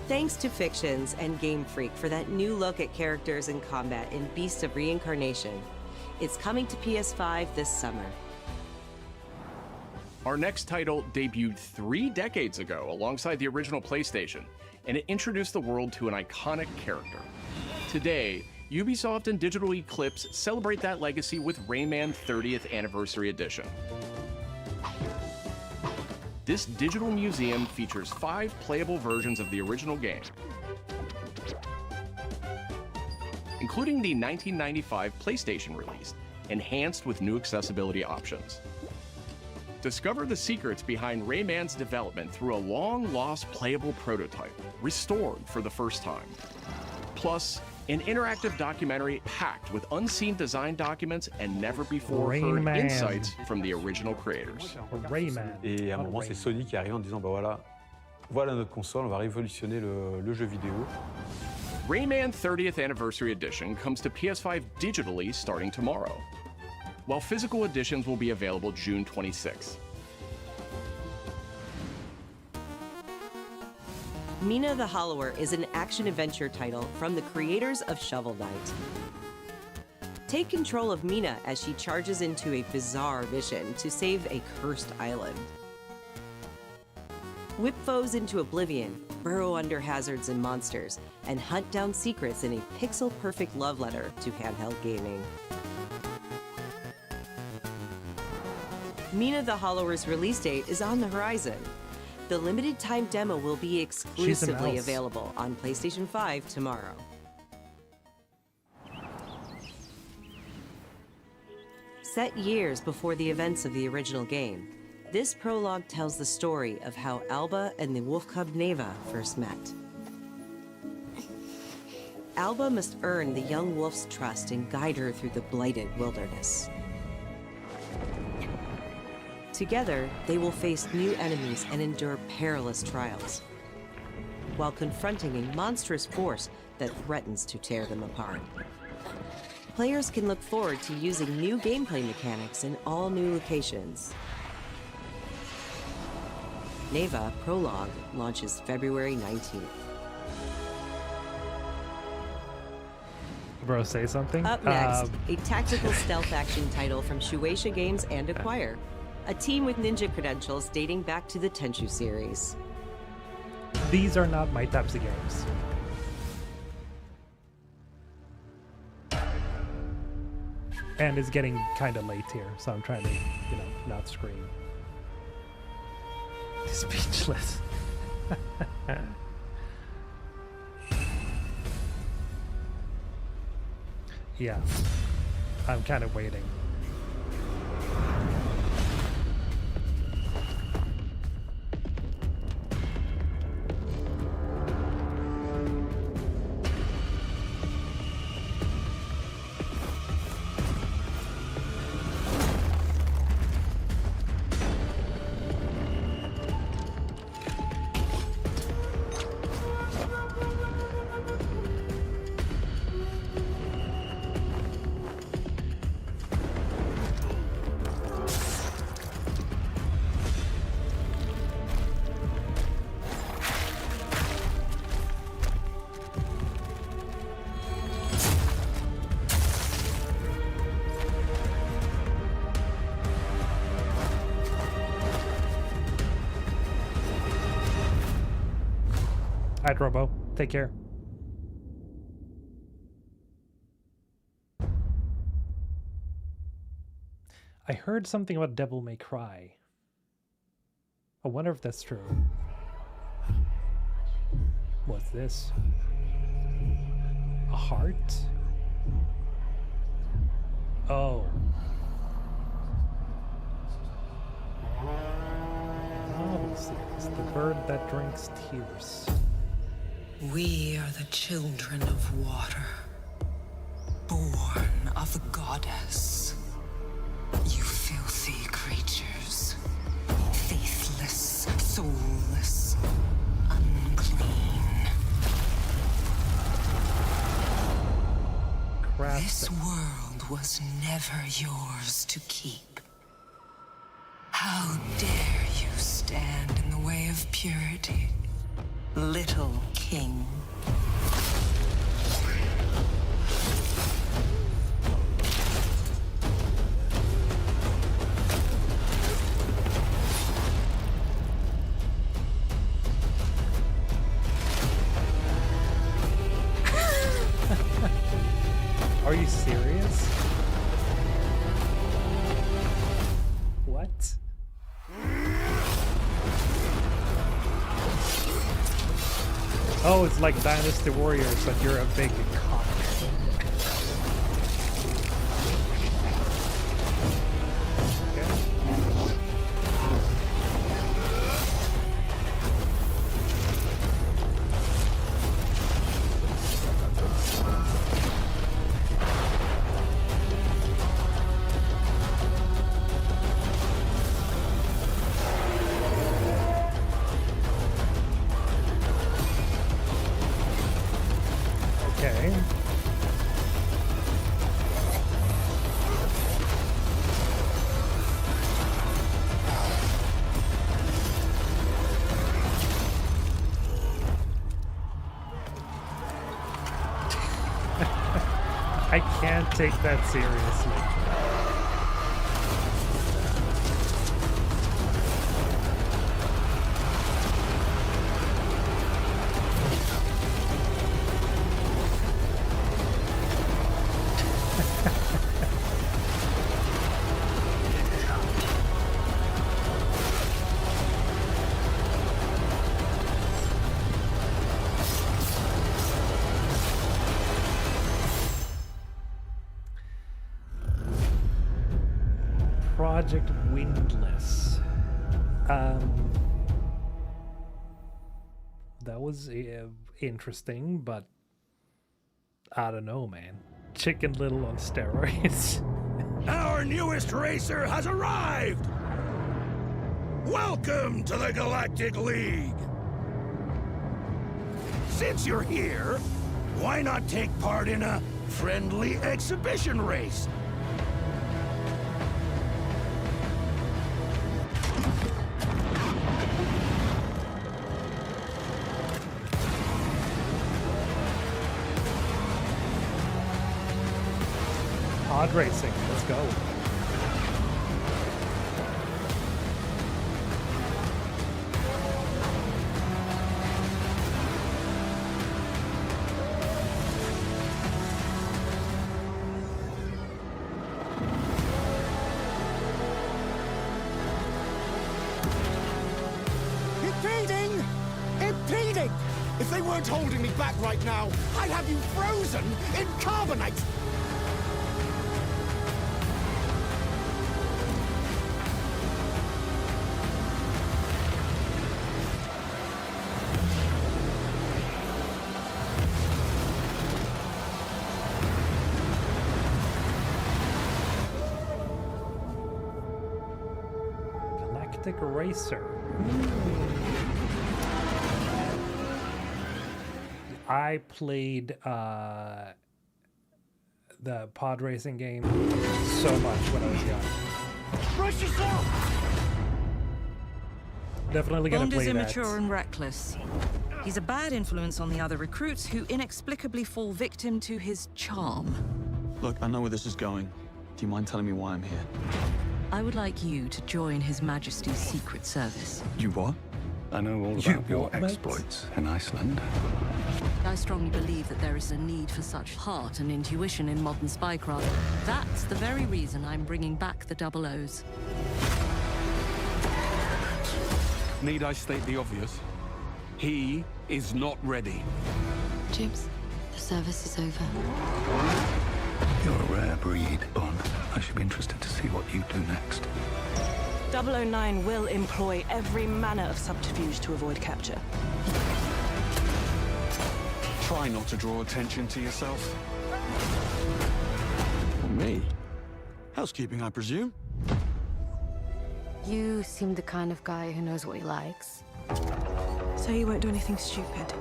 Thanks to Fictions and Game Freak for that new look at characters and combat in Beast of Reincarnation. It's coming to PS5 this summer. Our next title debuted 3 decades ago alongside the original PlayStation, and it introduced the world to an iconic character. Today, Ubisoft and Digital Eclipse celebrate that legacy with Rayman 30th Anniversary Edition. This digital museum features 5 playable versions of the original game, including the 1995 PlayStation release, enhanced with new accessibility options. Discover the secrets behind Rayman's development through a long-lost playable prototype, restored for the first time. Plus, an interactive documentary packed with unseen design documents and never-before-heard insights from the original creators. Et à un moment, c'est Sony qui arrive en disant, bah voilà notre console, on va révolutionner le jeu vidéo. Rayman 30th Anniversary Edition comes to PS5 digitally starting tomorrow, while physical editions will be available June 26th. Mina the Hollower is an action-adventure title from the creators of Shovel Knight. Take control of Mina as she charges into a bizarre mission to save a cursed island. Whip foes into oblivion, burrow under hazards and monsters, and hunt down secrets in a pixel-perfect love letter to handheld gaming. Mina the Hollower's release date is on the horizon. The limited-time demo will be exclusively available on PlayStation 5 tomorrow. Set years before the events of the original game, this prologue tells the story of how Alba and the wolf cub Neva first met. Alba must earn the young wolf's trust and guide her through the blighted wilderness. Together, they will face new enemies and endure perilous trials, while confronting a monstrous force that threatens to tear them apart. Players can look forward to using new gameplay mechanics in all new locations. Neva Prologue launches February 19th. Bro, say something? Up next, a tactical stealth action title from Shueisha Games and Acquire, a team with ninja credentials dating back to the Tenchu series. These are not my types of games. And it's getting kind of late here, so I'm trying to, not scream. Speechless. Yeah, I'm kind of waiting. Alright, Robo. Take care. I heard something about Devil May Cry. I wonder if that's true. What's this? A heart? Oh. Novel series. The bird that drinks tears. We are the children of water, born of the goddess. You filthy creatures, faithless, soulless, unclean. This world was never yours to keep. How dare you stand in the way of purity, little king? Are you serious? What? Oh, it's like Dynasty Warriors, but you're a big cock. I can't take that seriously. Project Windless. That was interesting, but I don't know, man. Chicken Little on steroids. Our newest racer has arrived! Welcome to the Galactic League! Since you're here, why not take part in a friendly exhibition race? Pod racing, let's go. Impeding! Impeding! If they weren't holding me back right now, I'd have you frozen in carbonite! Galactic Racer. I played the pod racing game so much when I was young. Rush yourself! Definitely gonna Bond play is that. immature and reckless. He's a bad influence on the other recruits who inexplicably fall victim to his charm. Look, I know where this is going. Do you mind telling me why I'm here? I would like you to join His Majesty's Secret Service. You what? I know all You about your what, mate? exploits in Iceland. I strongly believe that there is a need for such heart and intuition in modern spycraft. That's the very reason I'm bringing back the Double O's. Need I state the obvious? He is not ready. Jibs, the service is over. You're a rare breed, Bond. I should be interested to see what you do next. 009 will employ every manner of subterfuge to avoid capture. Try not to draw attention to yourself. Me? Housekeeping, I presume? You seem the kind of guy who knows what he likes. So you won't do anything stupid?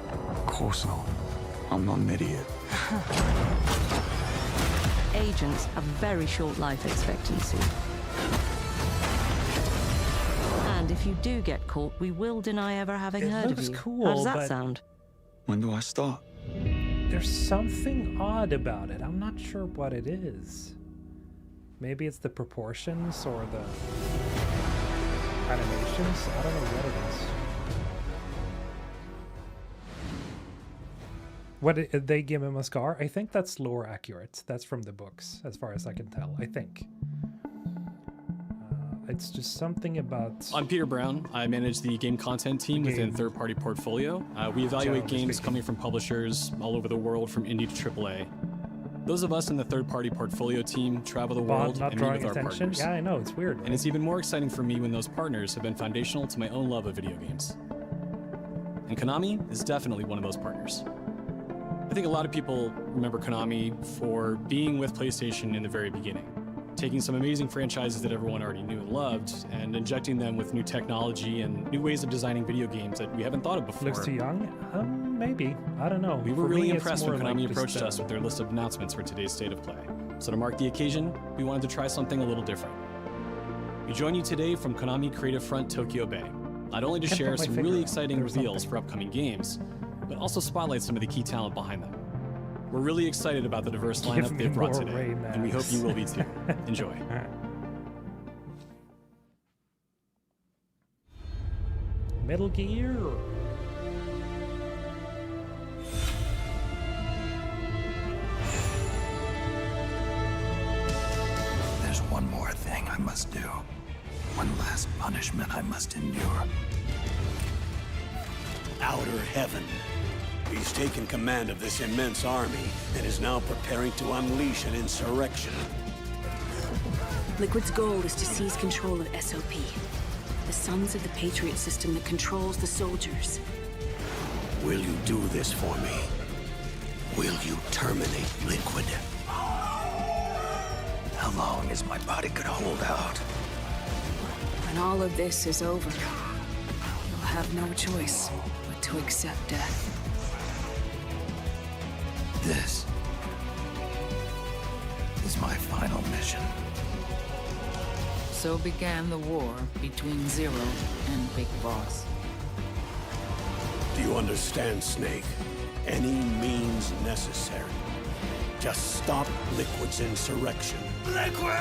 Of course not. I'm not an idiot. Agents have very short life expectancy. And if you do get caught, we will deny ever having heard of you. Cool, How does that but sound? When do I start? there's something odd about it. I'm not sure what it is. Maybe it's the proportions or the animations. I don't know what it is. What they give him a scar? I think that's lore accurate. That's from the books, as far as I can tell. I think. It's just something about... I'm Peter Brown. I manage the game content team within Third Party Portfolio. We evaluate games coming from publishers all over the world, from indie to AAA. Those of us in the Third Party Portfolio team travel the world and meet with our partners. Yeah, I know, it's weird. Right? And it's even more exciting for me when those partners have been foundational to my own love of video games. And Konami is definitely one of those partners. I think a lot of people remember Konami for being with PlayStation in the very beginning, taking some amazing franchises that everyone already knew and loved, and injecting them with new technology and new ways of designing video games that we haven't thought of before. Looks too young? Maybe. I don't know. We were really impressed when Konami like approached us with their list of announcements for today's State of Play. So to mark the occasion, we wanted to try something a little different. We join you today from Konami Creative Front Tokyo Bay, not only to share some really exciting reveals for upcoming games, but also spotlight some of the key talent behind them. We're really excited about the diverse lineup they've brought today, and we hope you will be too. Enjoy. Metal Gear. There's one more thing I must do. One last punishment I must endure. Outer Heaven. He's taken command of this immense army and is now preparing to unleash an insurrection. Liquid's goal is to seize control of SOP, the Sons of the Patriot system that controls the soldiers. Will you do this for me? Will you terminate Liquid? How long is my body gonna hold out? When all of this is over, you'll have no choice but to accept death. This is my final mission. So began the war between Zero and Big Boss. Do you understand, Snake? Any means necessary. Just stop Liquid's insurrection. Liquid!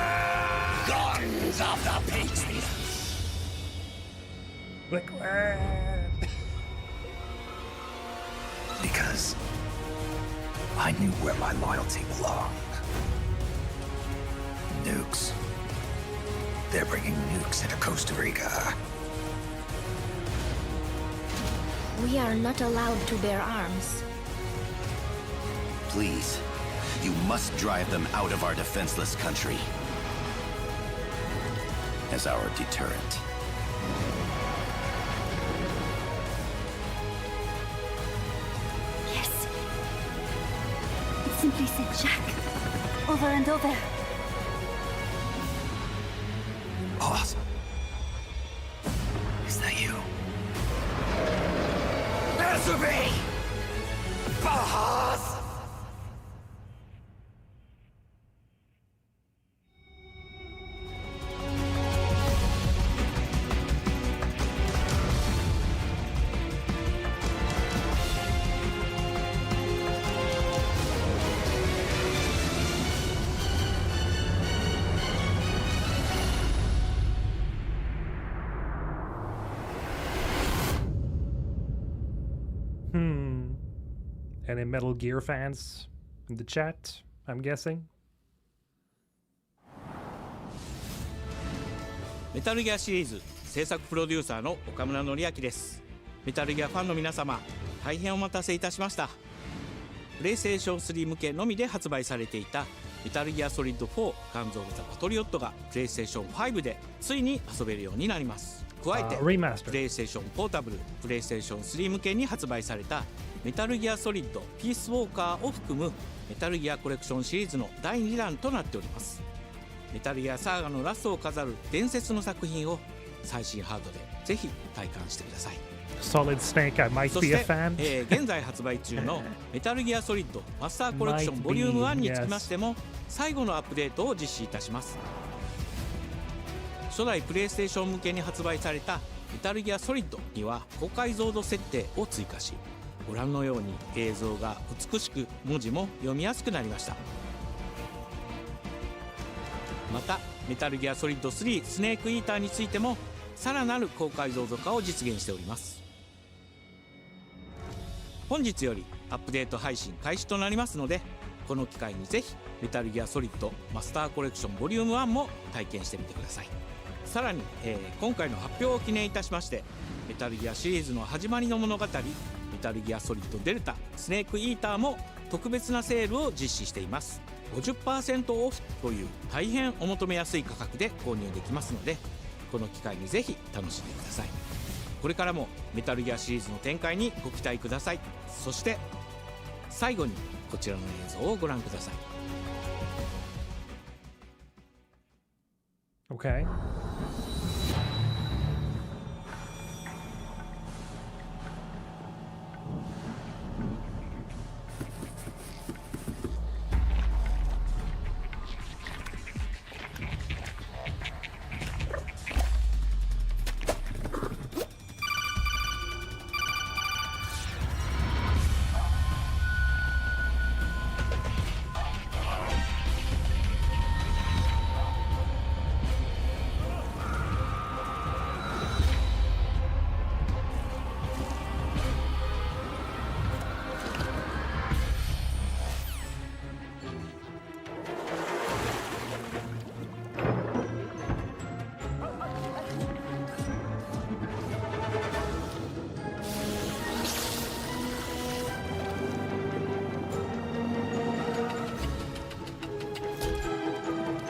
Guns of the Patriots! Liquid! Because I knew where my loyalty belonged. Nukes. They're bringing nukes into Costa Rica. We are not allowed to bear arms. Please, you must drive them out of our defenseless country as our deterrent. Yes. It simply said Jack. Over and over. Boss. Is that you? Answer me! Boss! Any Metal Gear fans in the chat, I'm guessing? メタルギアシリーズ制作プロデューサーの岡村典明です。メタルギアファンの皆様、大変お待たせいたしました。プレイステーション3向けのみで発売されていたメタルギアソリッド4ガンズ・オブ・ザ・パトリオットがプレイステーション5でついに遊べるようになります。加えてプレイステーションポータブル、プレイステーション3向けに発売されたメタルギアソリッドピースウォーカーを含むメタルギアコレクションシリーズの第2弾となっております。メタルギアサーガのラストを飾る伝説の作品を最新ハードでぜひ体感してください。Solid Snake, I might be a fan. そして、現在発売中のメタルギアソリッドマスターコレクションボリューム1につきましても最後のアップデートを実施いたします。初代プレイステーション向けに発売されたメタルギアソリッドには高解像度設定を追加し、ご覧のように映像が美しく文字も読みやすくなりました。またメタルギアソリッド3スネークイーターについてもさらなる高解像度化を実現しております。本日よりアップデート配信開始となりますので、この機会にぜひメタルギアソリッドマスターコレクションボリューム1も体験してみてください。さらに、今回の発表を記念いたしましてメタルギアシリーズの始まりの物語メタルギアソリッドデルタスネークイーターも特別なセールを実施しています。50% オフという大変お求めやすい価格で購入できますので、この機会にぜひ楽しんでください。これからもメタルギアシリーズの展開にご期待ください。そして最後にこちらの映像をご覧ください。 Okay.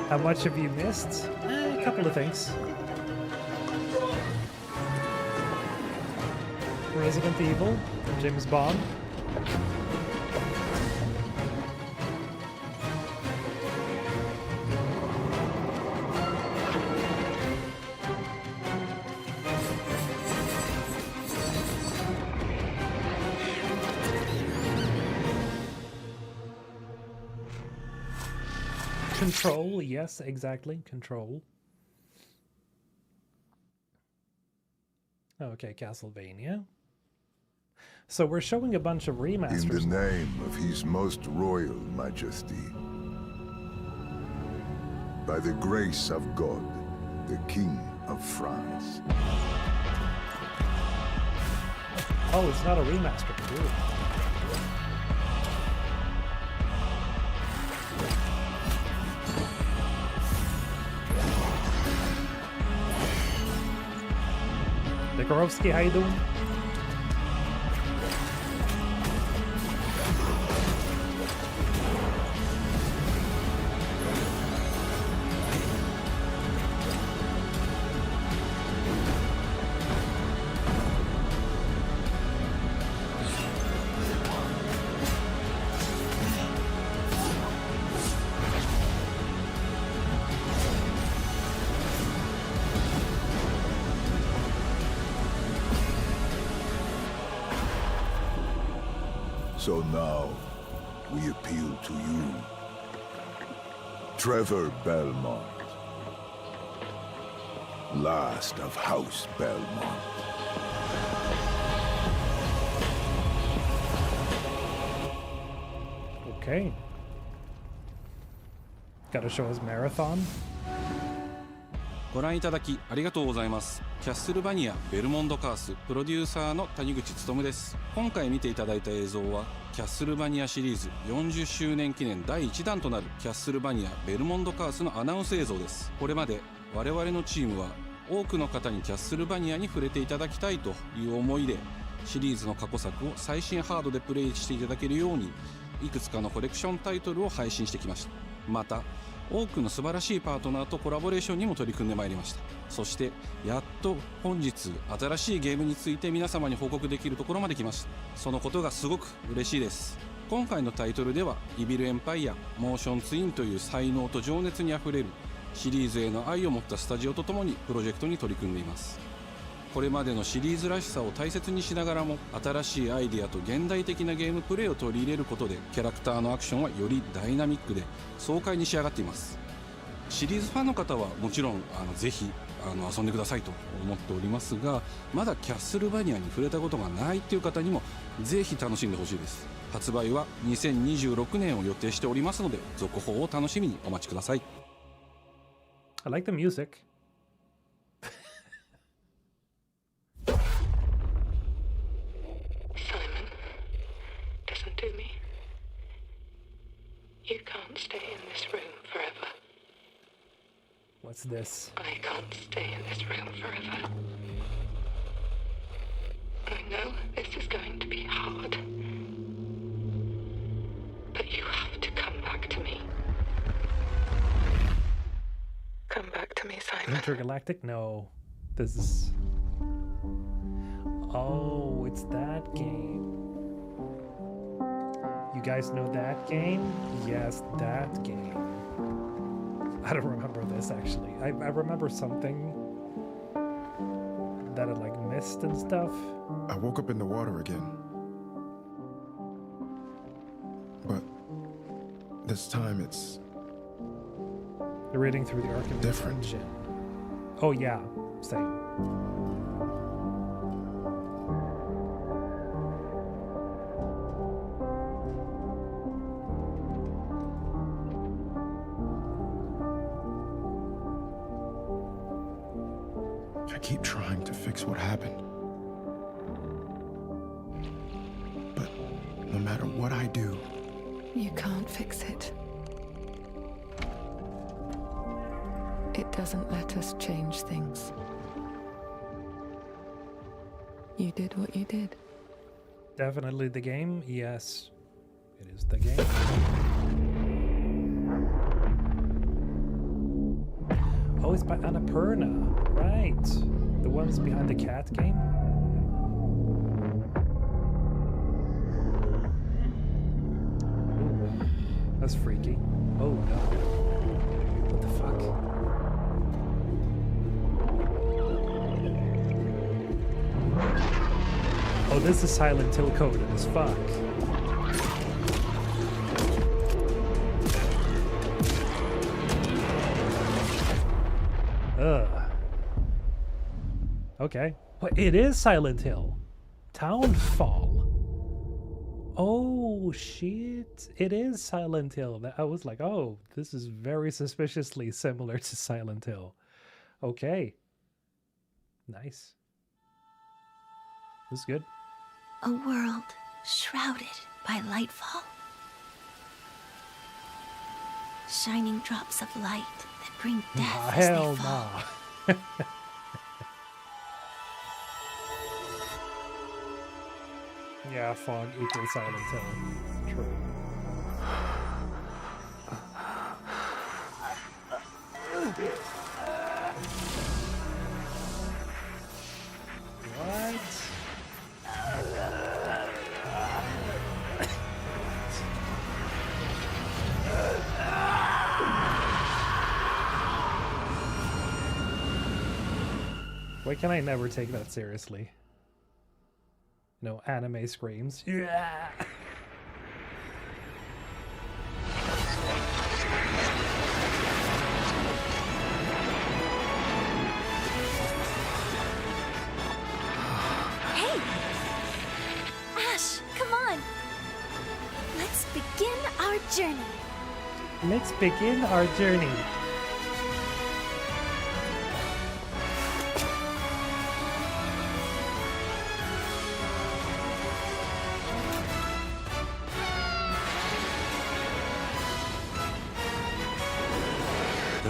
How much have you missed? A couple of things. Resident Evil, James Bond. Control, yes, exactly. Control. Okay, Castlevania. So we're showing a bunch of remasters. In the name of His Most Royal Majesty, by the grace of God, the King of France. Oh, it's not a remaster. Dude. Nikorovsky, how you doing? So now, we appeal to you, Trevor Belmont, last of House Belmont. Okay. Gotta show his marathon. ご覧いただきありがとうございます。キャッスルバニアベルモンドカースプロデューサーの谷口勉です。今回見ていただいた映像はキャッスルバニアシリーズ40周年記念第1弾となるキャッスルバニアベルモンドカースのアナウンス映像です。これまで我々のチームは多くの方にキャッスルバニアに触れていただきたいという思いでシリーズの過去作を最新ハードでプレイしていただけるようにいくつかのコレクションタイトルを配信してきました。また多くの素晴らしいパートナーとコラボレーションにも取り組んでまいりました。そしてやっと本日新しいゲームについて皆様に報告できるところまで来ました。そのことがすごく嬉しいです。今回のタイトルではイビルエンパイアモーションツインという才能と情熱にあふれるシリーズへの愛を持ったスタジオとともにプロジェクトに取り組んでいます。これまでのシリーズらしさを大切にしながらも新しいアイデアと現代的なゲームプレイを取り入れることでキャラクターのアクションはよりダイナミックで爽快に仕上がっています。シリーズファンの方はもちろんぜひ遊んでくださいと思っておりますが、まだキャッスルバニアに触れたことがないっていう方にもぜひ楽しんでほしいです。発売は2026年を予定しておりますので続報を楽しみにお待ちください。 I like the music. Simon, listen to me. You can't stay in this room forever. What's this? I can't stay in this room forever. I know this is going to be hard. But you have to come back to me. Come back to me, Simon. Intergalactic? No. This is... Oh, it's that game. You guys know that game? Yes, that game. I don't remember this, actually. I remember something that I, like, missed and stuff. I woke up in the water again. But this time it's... You're reading through the Archimedes engine. Oh, yeah. Same. I keep trying to fix what happened. But no matter what I do... You can't fix it. It doesn't let us change things. You did what you did. Definitely the game. Yes, it is the game. Oh, it's by Annapurna. Right. The ones behind the cat game. Ooh, that's freaky. Oh no. What the fuck? Oh, this is Silent Hill coded as fuck. Ugh. Okay. But it is Silent Hill. Townfall. Oh, shit. It is Silent Hill. I was like, oh, this is very suspiciously similar to Silent Hill. Okay. Nice. This is good. A world shrouded by lightfall. Shining drops of light that bring death as Hell they fall. nah. Yeah, fog equals Silent Hill. True. What? Why can I never take that seriously? No anime screams. Yeah. Hey! Ash, come on! Let's begin our journey. Let's begin our journey.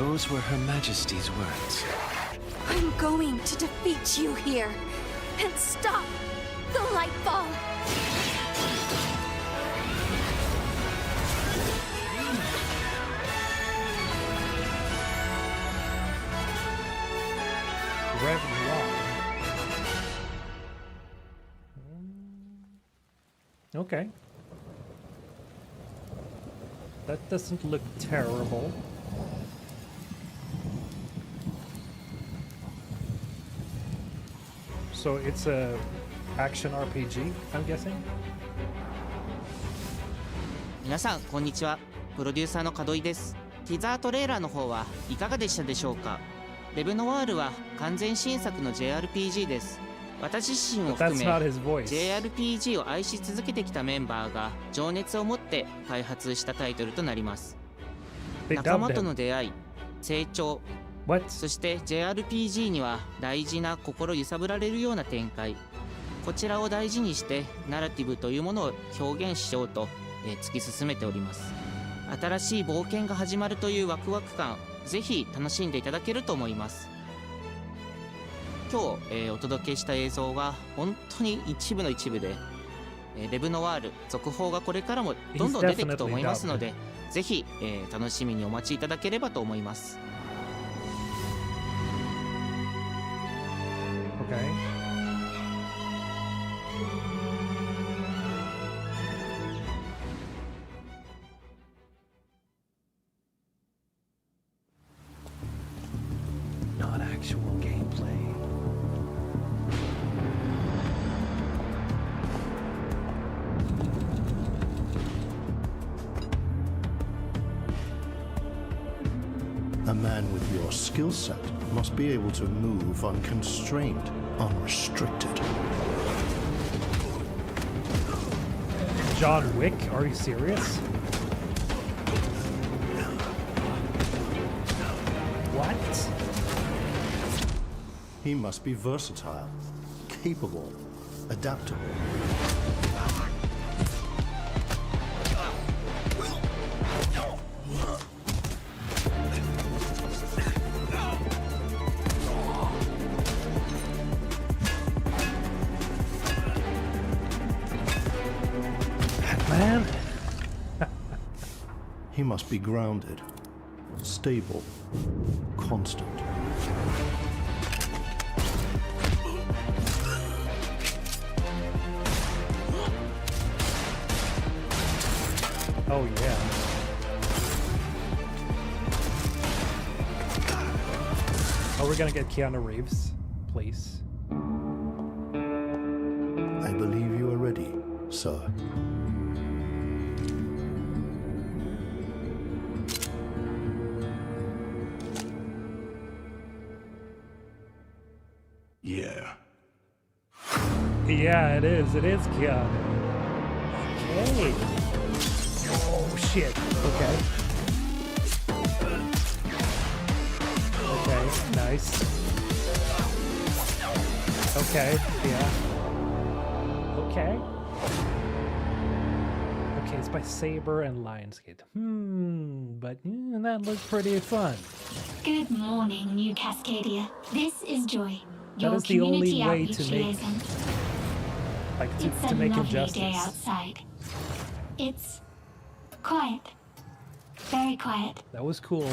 Those were Her Majesty's words. I'm going to defeat you here and stop the Lightfall. Okay. That doesn't look terrible. So it's a action RPG, I'm guessing? 皆さんこんにちは。プロデューサーの門井です。ティザートレーラーの方はいかがでしたでしょうか。レブノワールは完全新作の JRPG です。私自身を含め JRPG を愛し続けてきたメンバーが情熱を持って開発したタイトルとなります。仲間との出会い、成長、そして JRPG には大事な心揺さぶられるような展開、こちらを大事にしてナラティブというものを表現しようと、突き進めております。新しい冒険が始まるというワクワク感、ぜひ楽しんでいただけると思います。今日、お届けした映像は本当に一部の一部で、レブノワール続報がこれからもどんどん出ていくと思いますので、ぜひ、楽しみにお待ちいただければと思います。Okay. Not actual gameplay. A man with your skill set must be able to move unconstrained, unrestricted. John Wick? Are you serious? What? He must be versatile, capable, adaptable. Man. He must be grounded, stable, constant. Oh yeah. Oh, we're gonna get Keanu Reeves, please. I believe you are ready, sir. Yeah. Yeah, it is. It is Keanu. Okay. Oh shit. Okay. Okay. Nice. Okay. Yeah. Okay. Okay, it's by Saber and Lionsgate. But that looks pretty fun. Good morning, New Cascadia. This is Joy. That is the only way to make, like, to make injustice. Day outside. It's quiet. Very quiet. That was cool.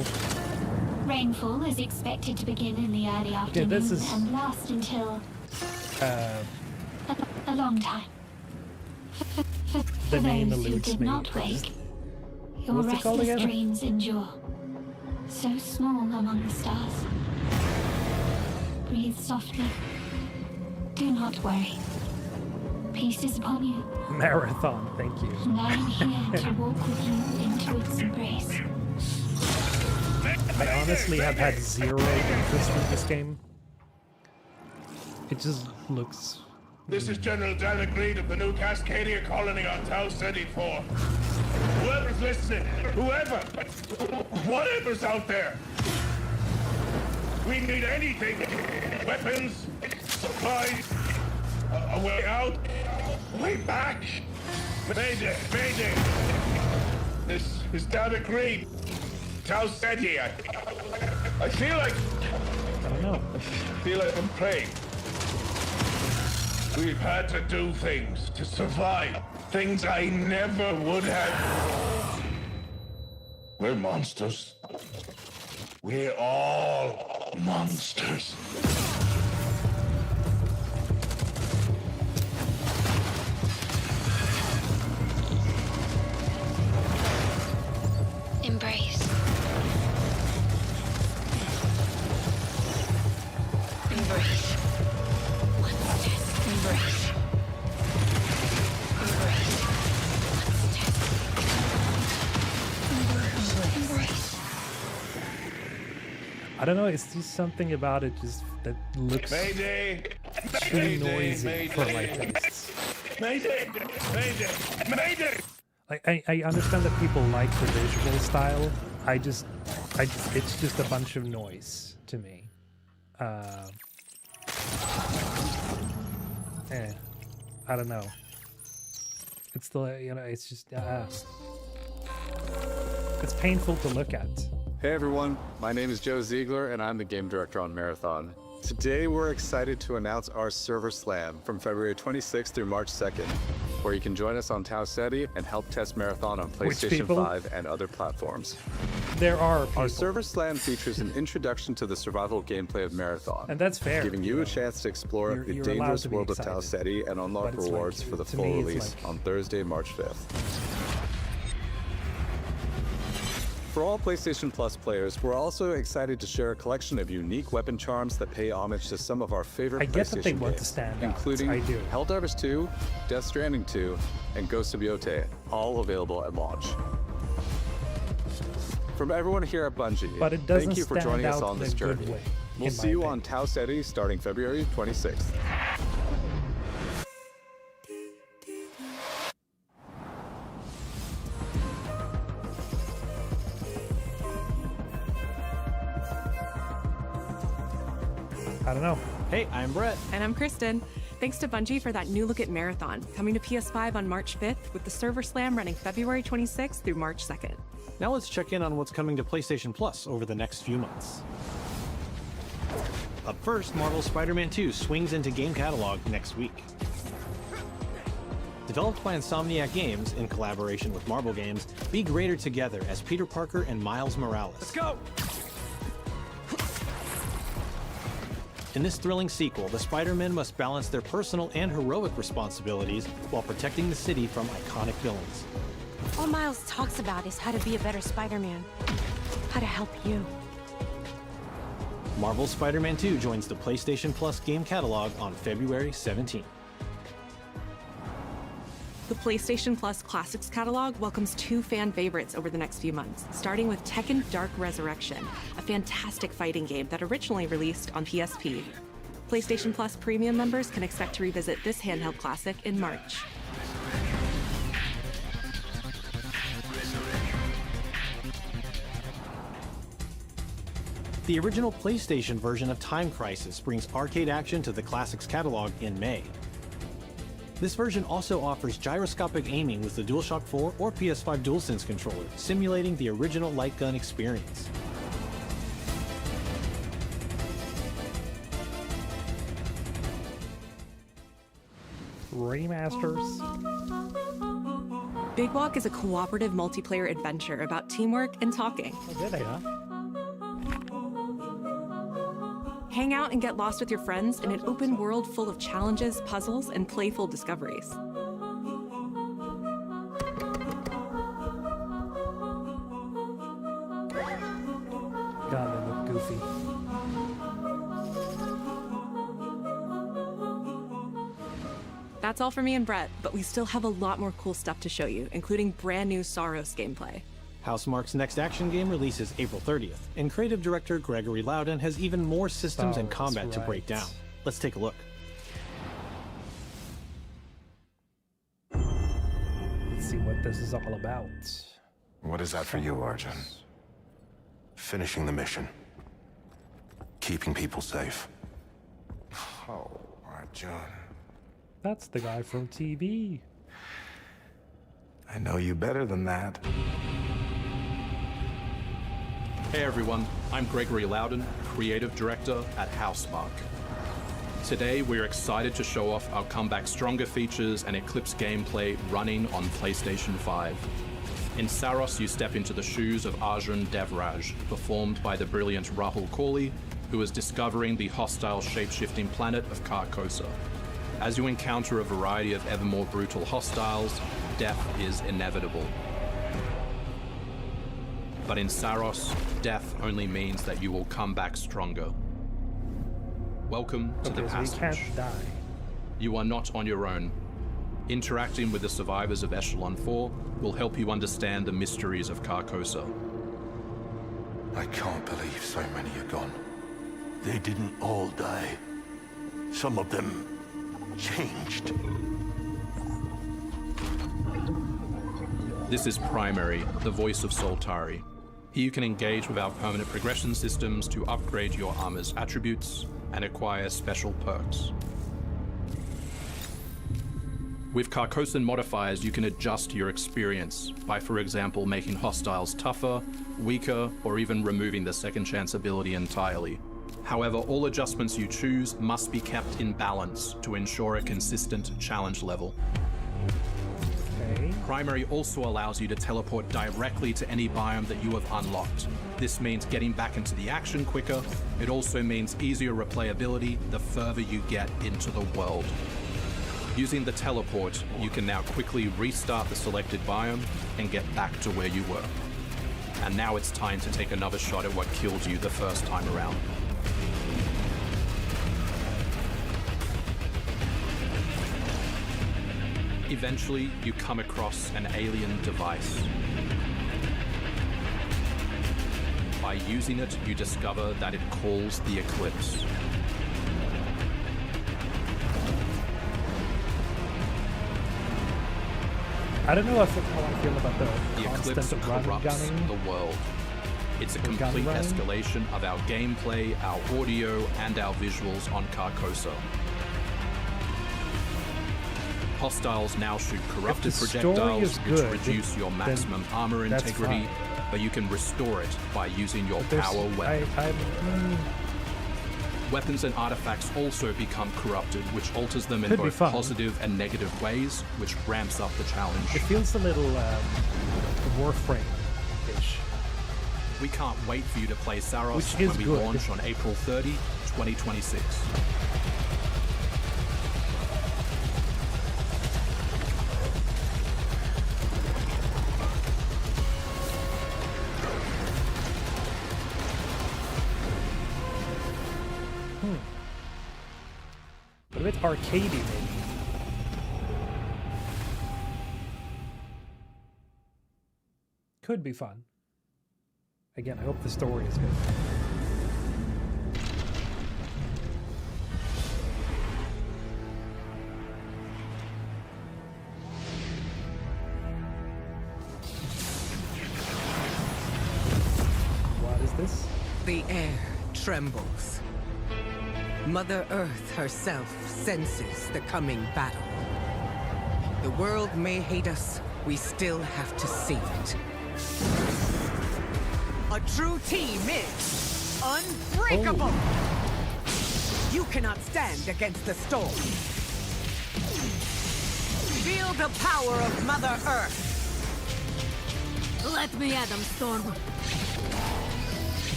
Rainfall is expected to begin in the early afternoon this is, and last until a long time. The For name those who eludes did me. not wake, your What's it called restless again? dreams endure. So small among the stars. Breathe softly. Do not worry. Peace is upon you. Marathon, thank you. And I am here to walk with you into its embrace. I honestly have had zero interest in this game. It just looks... This is General David Reed of the New Cascadia colony on Tau 34. Whoever's listening, whatever's out there, we need anything. Weapons, supplies, a way out, way back. Mayday, mayday. This is David Reed. Tau Ceti. I feel like... I don't know. I feel like I'm praying. We've had to do things to survive. Things I never would have. We're monsters. We're all monsters. Embrace. Embrace. One step. Embrace. Embrace. One step. Embrace. I don't know, it's just something about it just that looks Mayday! too noisy for my tastes. Mayday! Mayday! Mayday! Like, I understand that people like the visual style. It's just a bunch of noise to me. I don't know. It's the, you know, it's just, it's painful to look at. Hey everyone, my name is Joe Ziegler and I'm the game director on Marathon. Today we're excited to announce our Server Slam from February 26th through March 2nd, where you can join us on Tau Ceti and help test Marathon on PlayStation 5 and other platforms. There are people. Our Server Slam features an introduction to the survival gameplay of Marathon. And that's fair. Giving you a chance to explore the you're dangerous allowed to be world of Tau excited. Ceti and unlock But it's rewards like, for the to full me, it's release like- on Thursday, March 5th. For all PlayStation Plus players, we're also excited to share a collection of unique weapon charms that pay homage to some of our favorite I get PlayStation that they want to games, stand out. including I do. Helldivers 2, Death Stranding 2, and Ghost of Yotei, all available at launch. From everyone here at Bungie, But it doesn't thank you for stand joining us out on in this a good journey. way, We'll in see my you opinion. on Tau Ceti starting February 26th. I don't know. Hey, I'm Brett. And I'm Kristen. Thanks to Bungie for that new look at Marathon, coming to PS5 on March 5th, with the Server Slam running February 26th through March 2nd. Now let's check in on what's coming to PlayStation Plus over the next few months. Up first, Marvel's Spider-Man 2 swings into game catalog next week. Developed by Insomniac Games in collaboration with Marvel Games, be greater together as Peter Parker and Miles Morales. Let's go! In this thrilling sequel, the Spider-Men must balance their personal and heroic responsibilities while protecting the city from iconic villains. All Miles talks about is how to be a better Spider-Man. How to help you. Marvel's Spider-Man 2 joins the PlayStation Plus game catalog on February 17th. The PlayStation Plus Classics catalog welcomes two fan favorites over the next few months, starting with Tekken Dark Resurrection, a fantastic fighting game that originally released on PSP. PlayStation Plus Premium members can expect to revisit this handheld classic in March. The original PlayStation version of Time Crisis brings arcade action to the Classics catalog in May. This version also offers gyroscopic aiming with the DualShock 4 or PS5 DualSense controller, simulating the original light gun experience. Remasters. Big Walk is a cooperative multiplayer adventure about teamwork and talking. Oh, did they, huh? Hang out and get lost with your friends in an open world full of challenges, puzzles, and playful discoveries. God, they look goofy. That's all for me and Brett, but we still have a lot more cool stuff to show you, including brand new Saros gameplay. Housemarque's next action game releases April 30th, and creative director Gregory Loudon has even more systems and combat to break down. Let's take a look. Let's see what this is all about. What is that for you, Arjun? Finishing the mission. Keeping people safe. Oh, Arjun. That's the guy from TV. I know you better than that. Hey everyone, I'm Gregory Loudon, Creative Director at Housemarque. Today we're excited to show off our Comeback Stronger features and Eclipse gameplay running on PlayStation 5. In Saros, you step into the shoes of Arjun Devraj, performed by the brilliant Rahul Kohli, who is discovering the hostile shape-shifting planet of Carcosa. As you encounter a variety of ever more brutal hostiles, death is inevitable. But in Saros, death only means that you will come back stronger. Welcome to the Passage. So we can't die. You are not on your own. Interacting with the survivors of Echelon 4 will help you understand the mysteries of Carcosa. I can't believe so many are gone. They didn't all die. Some of them changed. This is Primary, the voice of Soltari. Here you can engage with our permanent progression systems to upgrade your armor's attributes and acquire special perks. With Carcosan modifiers, you can adjust your experience by, for example, making hostiles tougher, weaker, or even removing the second chance ability entirely. However, all adjustments you choose must be kept in balance to ensure a consistent challenge level. Primary also allows you to teleport directly to any biome that you have unlocked. This means getting back into the action quicker. It also means easier replayability the further you get into the world. Using the teleport, you can now quickly restart the selected biome and get back to where you were. And now it's time to take another shot at what killed you the first time around. Eventually, you come across an alien device. By using it, you discover that it calls the Eclipse. I don't know how I feel about the Eclipse constant run corrupts gunning. the world. It's a Gun complete running? escalation of our gameplay, our audio, and our visuals on Carcosa. Hostiles now shoot corrupted If the story projectiles is which good, reduce your then maximum armor that's integrity, fine. but you can restore it by using your But there's- power weapon. I'm Weapons and artifacts also become corrupted, which alters them in Could be both fun. positive and negative ways, which ramps up the challenge. It feels a little Warframe-ish. We can't wait for you to play Saros Which is when we good. launch on April 30, 2026. But a bit arcadey, maybe. Could be fun. Again, I hope the story is good. What is this? The air trembles. Mother Earth herself senses the coming battle. The world may hate us, we still have to save it. A true team is unbreakable! You cannot stand against the storm. Feel the power of Mother Earth! Let me at them, Storm.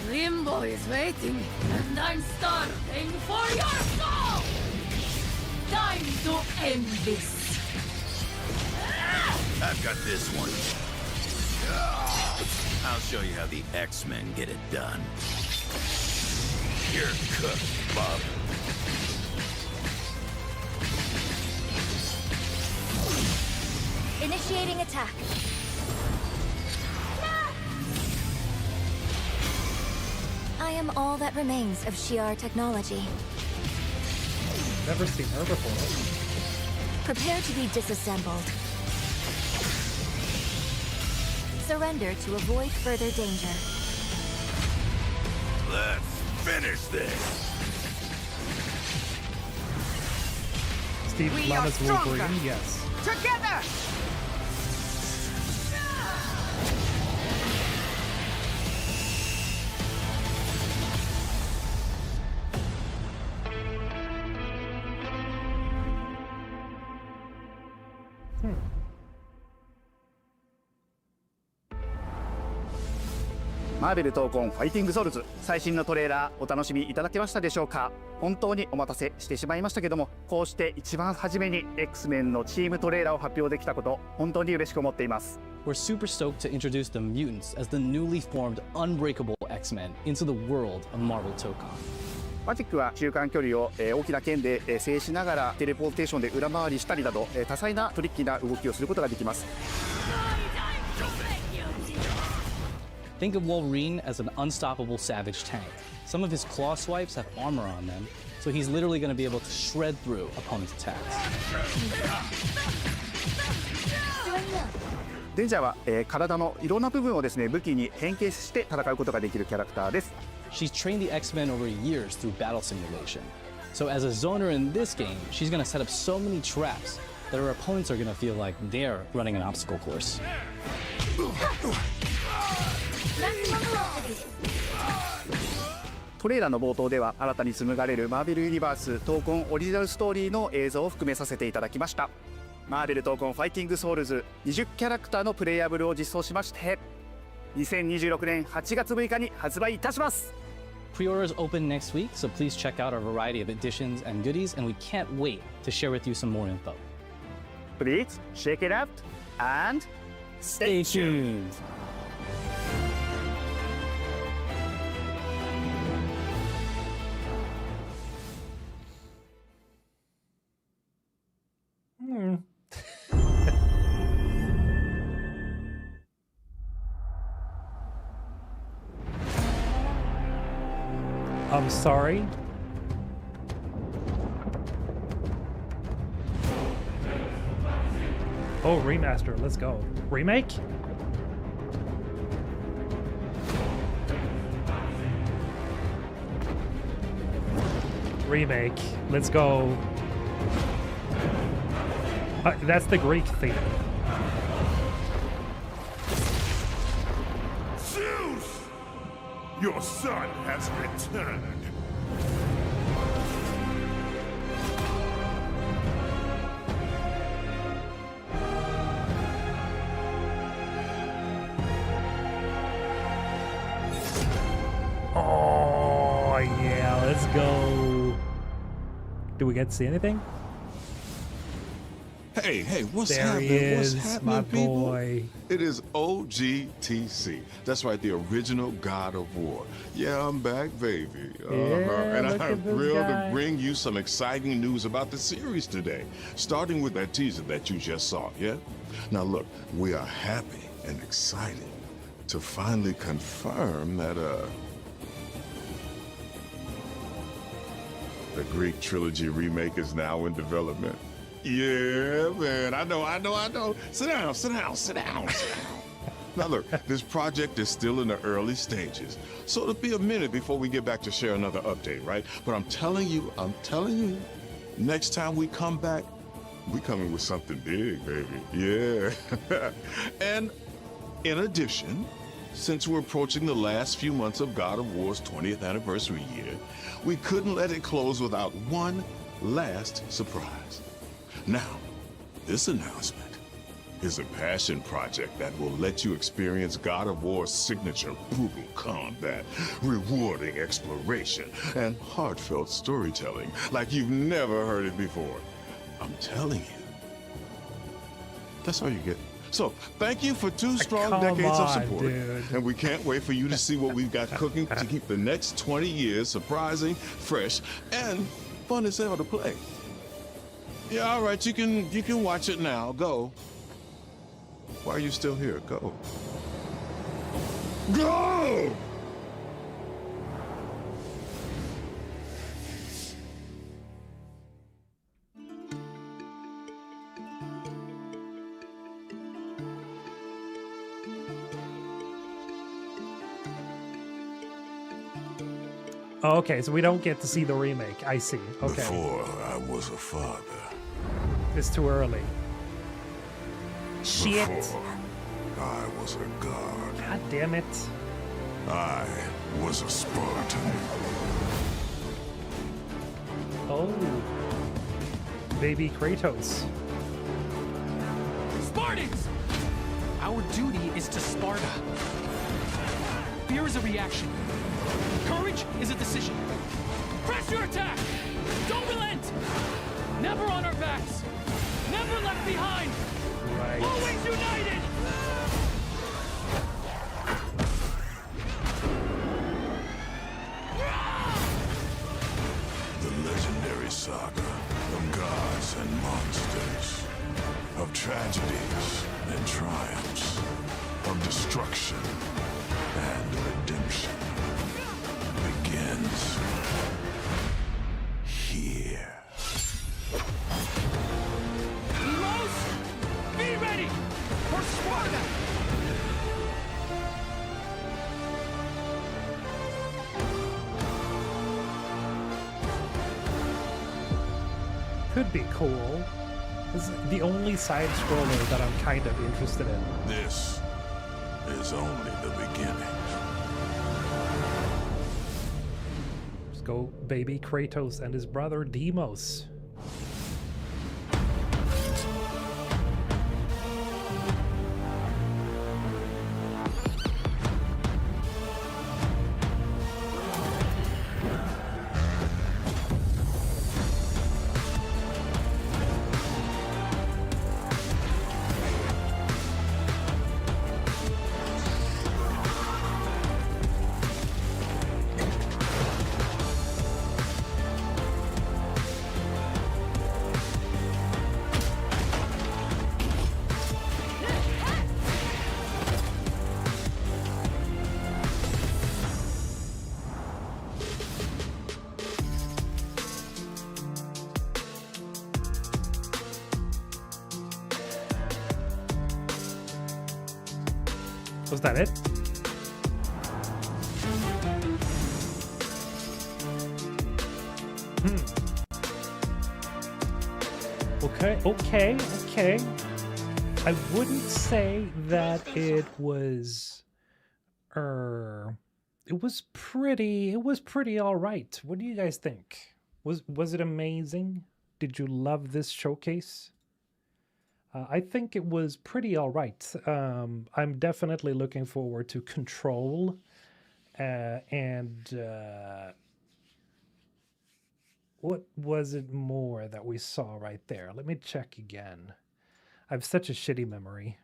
Limbo is waiting, and I'm starving for your soul! Time to end this! I've got this one. I'll show you how the X-Men get it done. You're cooked, Bob. Initiating attack. I am all that remains of Shi'ar technology. Never seen her before. Prepare to be disassembled. Surrender to avoid further danger. Let's finish this. Steve We Blum are as stronger. Wolverine, yes. Together! マーベル闘魂ファイティングソウルズ最新のトレーラーお楽しみいただけましたでしょうか。本当にお待たせしてしまいましたけども、こうして一番初めに X-Men のチームトレーラーを発表できたこと、本当に嬉しく思っています。We're super stoked to introduce the mutants as the newly formed unbreakable X-Men into the world of Marvel Tokon. マジックは中間距離を大きな剣で制しながらテレポーテーションで裏回りしたりなど多彩なトリッキーな動きをすることができます。Think of Wolverine as an unstoppable savage tank. Some of his claw swipes have armor on them, so he's literally going to be able to shred through opponents' attacks. デンジャーは体のいろんな部分をですね武器に変形して戦うことができるキャラクターです。She's trained the X-Men over years through battle simulation. So as a zoner in this game, she's going to set up so many traps that her opponents are going to feel like they're running an obstacle course. トレーラーの冒頭では新たに紡がれるマーベルユニバース闘魂オリジナルストーリーの映像を含めさせていただきました。マーベル闘魂ファイティングソウルズ20キャラクターのプレイヤブルを実装しまして2026年8月6日に発売いたします。 Pre-orders open next week, so please check out our variety of editions and goodies, and we can't wait to share with you some more info. Please check it out and stay tuned. I'm sorry. Oh, remaster. Let's go. Remake? Remake. Let's go. That's the Greek theme. Zeus! Your son has returned. Oh, yeah, let's go. Do we get to see anything? Hey, what's there happening? He is, what's happening, my people? boy. It is OGTC. That's right, the original God of War. Yeah, I'm back, baby. And I'm thrilled to bring you some exciting news about the series today, starting with that teaser that you just saw, yeah? Now look, we are happy and excited to finally confirm that, the Greek trilogy remake is now in development. Yeah, man, I know. Sit down. Now look, this project is still in the early stages, so it'll be a minute before we get back to share another update, right? But I'm telling you, next time we come back, we coming with something big, baby. Yeah. And in addition, since we're approaching the last few months of God of War's 20th anniversary year, we couldn't let it close without one last surprise. Now, this announcement is a passion project that will let you experience God of War's signature brutal combat, rewarding exploration, and heartfelt storytelling like you've never heard it before. I'm telling you. That's all you get. So, thank you for 2 strong decades of support. Dude. And we can't wait for you to see what we've got cooking to keep the next 20 years surprising, fresh, and fun as hell to play. Yeah, all right, you can watch it now. Go. Why are you still here? Go. Go! Oh, okay, so we don't get to see the remake. I see. Okay. Before I was a father. It's too early. Shit. Before I was a god. God damn it. I was a Spartan. Oh. Baby Kratos. Spartans! Our duty is to Sparta. Fear is a reaction. Courage is a decision. Press your attack! Don't relent! Never on our backs! Never left behind! Right. Always united! The legendary saga of gods and monsters, of tragedies and triumphs, of destruction and redemption begins here. Heroes, be ready for Sparta! Could be cool. This is the only side scroller that I'm kind of interested in. This is only the beginning. Let's go, baby Kratos and his brother Deimos. Was that it? Okay. I wouldn't say that it was pretty all right. What do you guys think? Was it amazing? Did you love this showcase? I think it was pretty all right. I'm definitely looking forward to Control and what was it more that we saw right there? Let me check again. I have such a shitty memory.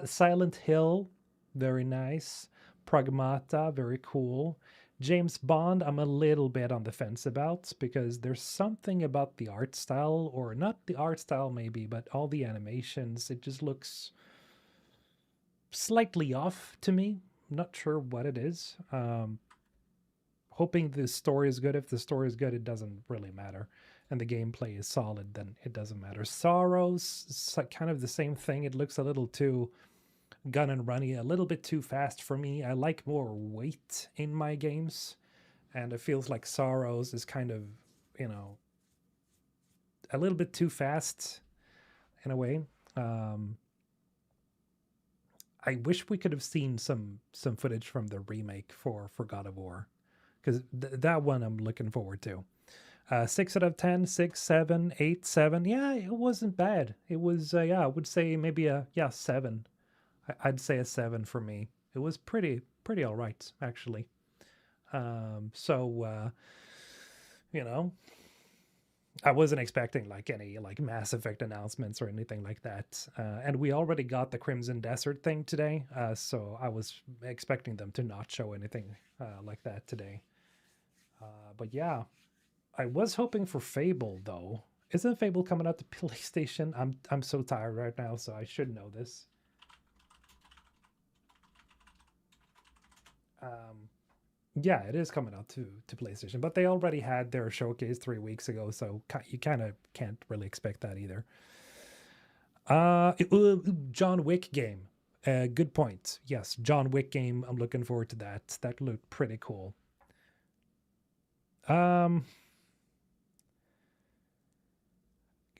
Silent Hill, very nice. Pragmata, very cool. James Bond, I'm a little bit on the fence about because there's something about the art style, or not the art style maybe, but all the animations, it just looks slightly off to me. I'm not sure what it is. Hoping the story is good. If the story is good, it doesn't really matter. And the gameplay is solid, then it doesn't matter. Sorrows, it's kind of the same thing. It looks a little too gun and runny, a little bit too fast for me. I like more weight in my games, and it feels like Sorrows is kind of, you know, a little bit too fast in a way. I wish we could have seen some footage from the remake for God of War, because that one I'm looking forward to. 6 out of 10, 6, 7, 8, 7. Yeah, it wasn't bad. It was, I would say maybe a 7. I'd say a 7 for me. It was pretty all right, actually. You know, I wasn't expecting like any like Mass Effect announcements or anything like that. And we already got the Crimson Desert thing today, so I was expecting them to not show anything like that today. But yeah, I was hoping for Fable though. Isn't Fable coming out to PlayStation? I'm so tired right now, so I should know this. Yeah, it is coming out to PlayStation, but they already had their showcase 3 weeks ago, so you kind of can't really expect that either. John Wick game. Good point. Yes, John Wick game. I'm looking forward to that. That looked pretty cool.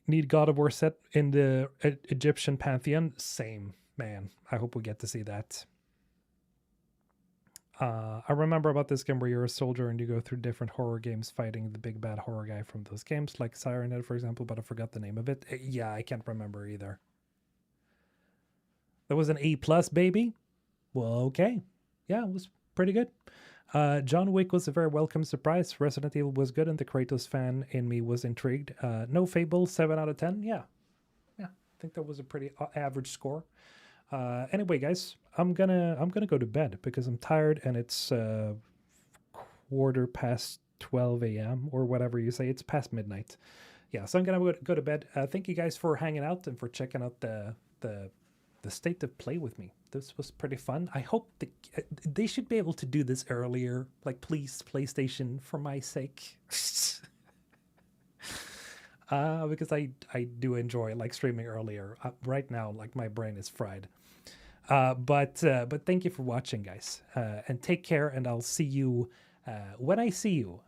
Need God of War set in the Egyptian pantheon? Same, man. I hope we get to see that. I remember about this game where you're a soldier and you go through different horror games fighting the big bad horror guy from those games, like Siren Head, for example, but I forgot the name of it. Yeah, I can't remember either. That was an A+, baby. Well, okay. Yeah, it was pretty good. John Wick was a very welcome surprise. Resident Evil was good, and the Kratos fan in me was intrigued. No Fable, 7 out of 10. Yeah. I think that was a pretty average score. Anyway, guys, I'm gonna go to bed because I'm tired, and it's 12:15 a.m. or whatever you say. It's past midnight. Yeah, so I'm gonna go to bed. Thank you guys for hanging out and for checking out the state of play with me. This was pretty fun. I hope they should be able to do this earlier. Like, please, PlayStation, for my sake. Because I do enjoy like streaming earlier. Right now, like my brain is fried. But thank you for watching, guys. And take care, and I'll see you when I see you.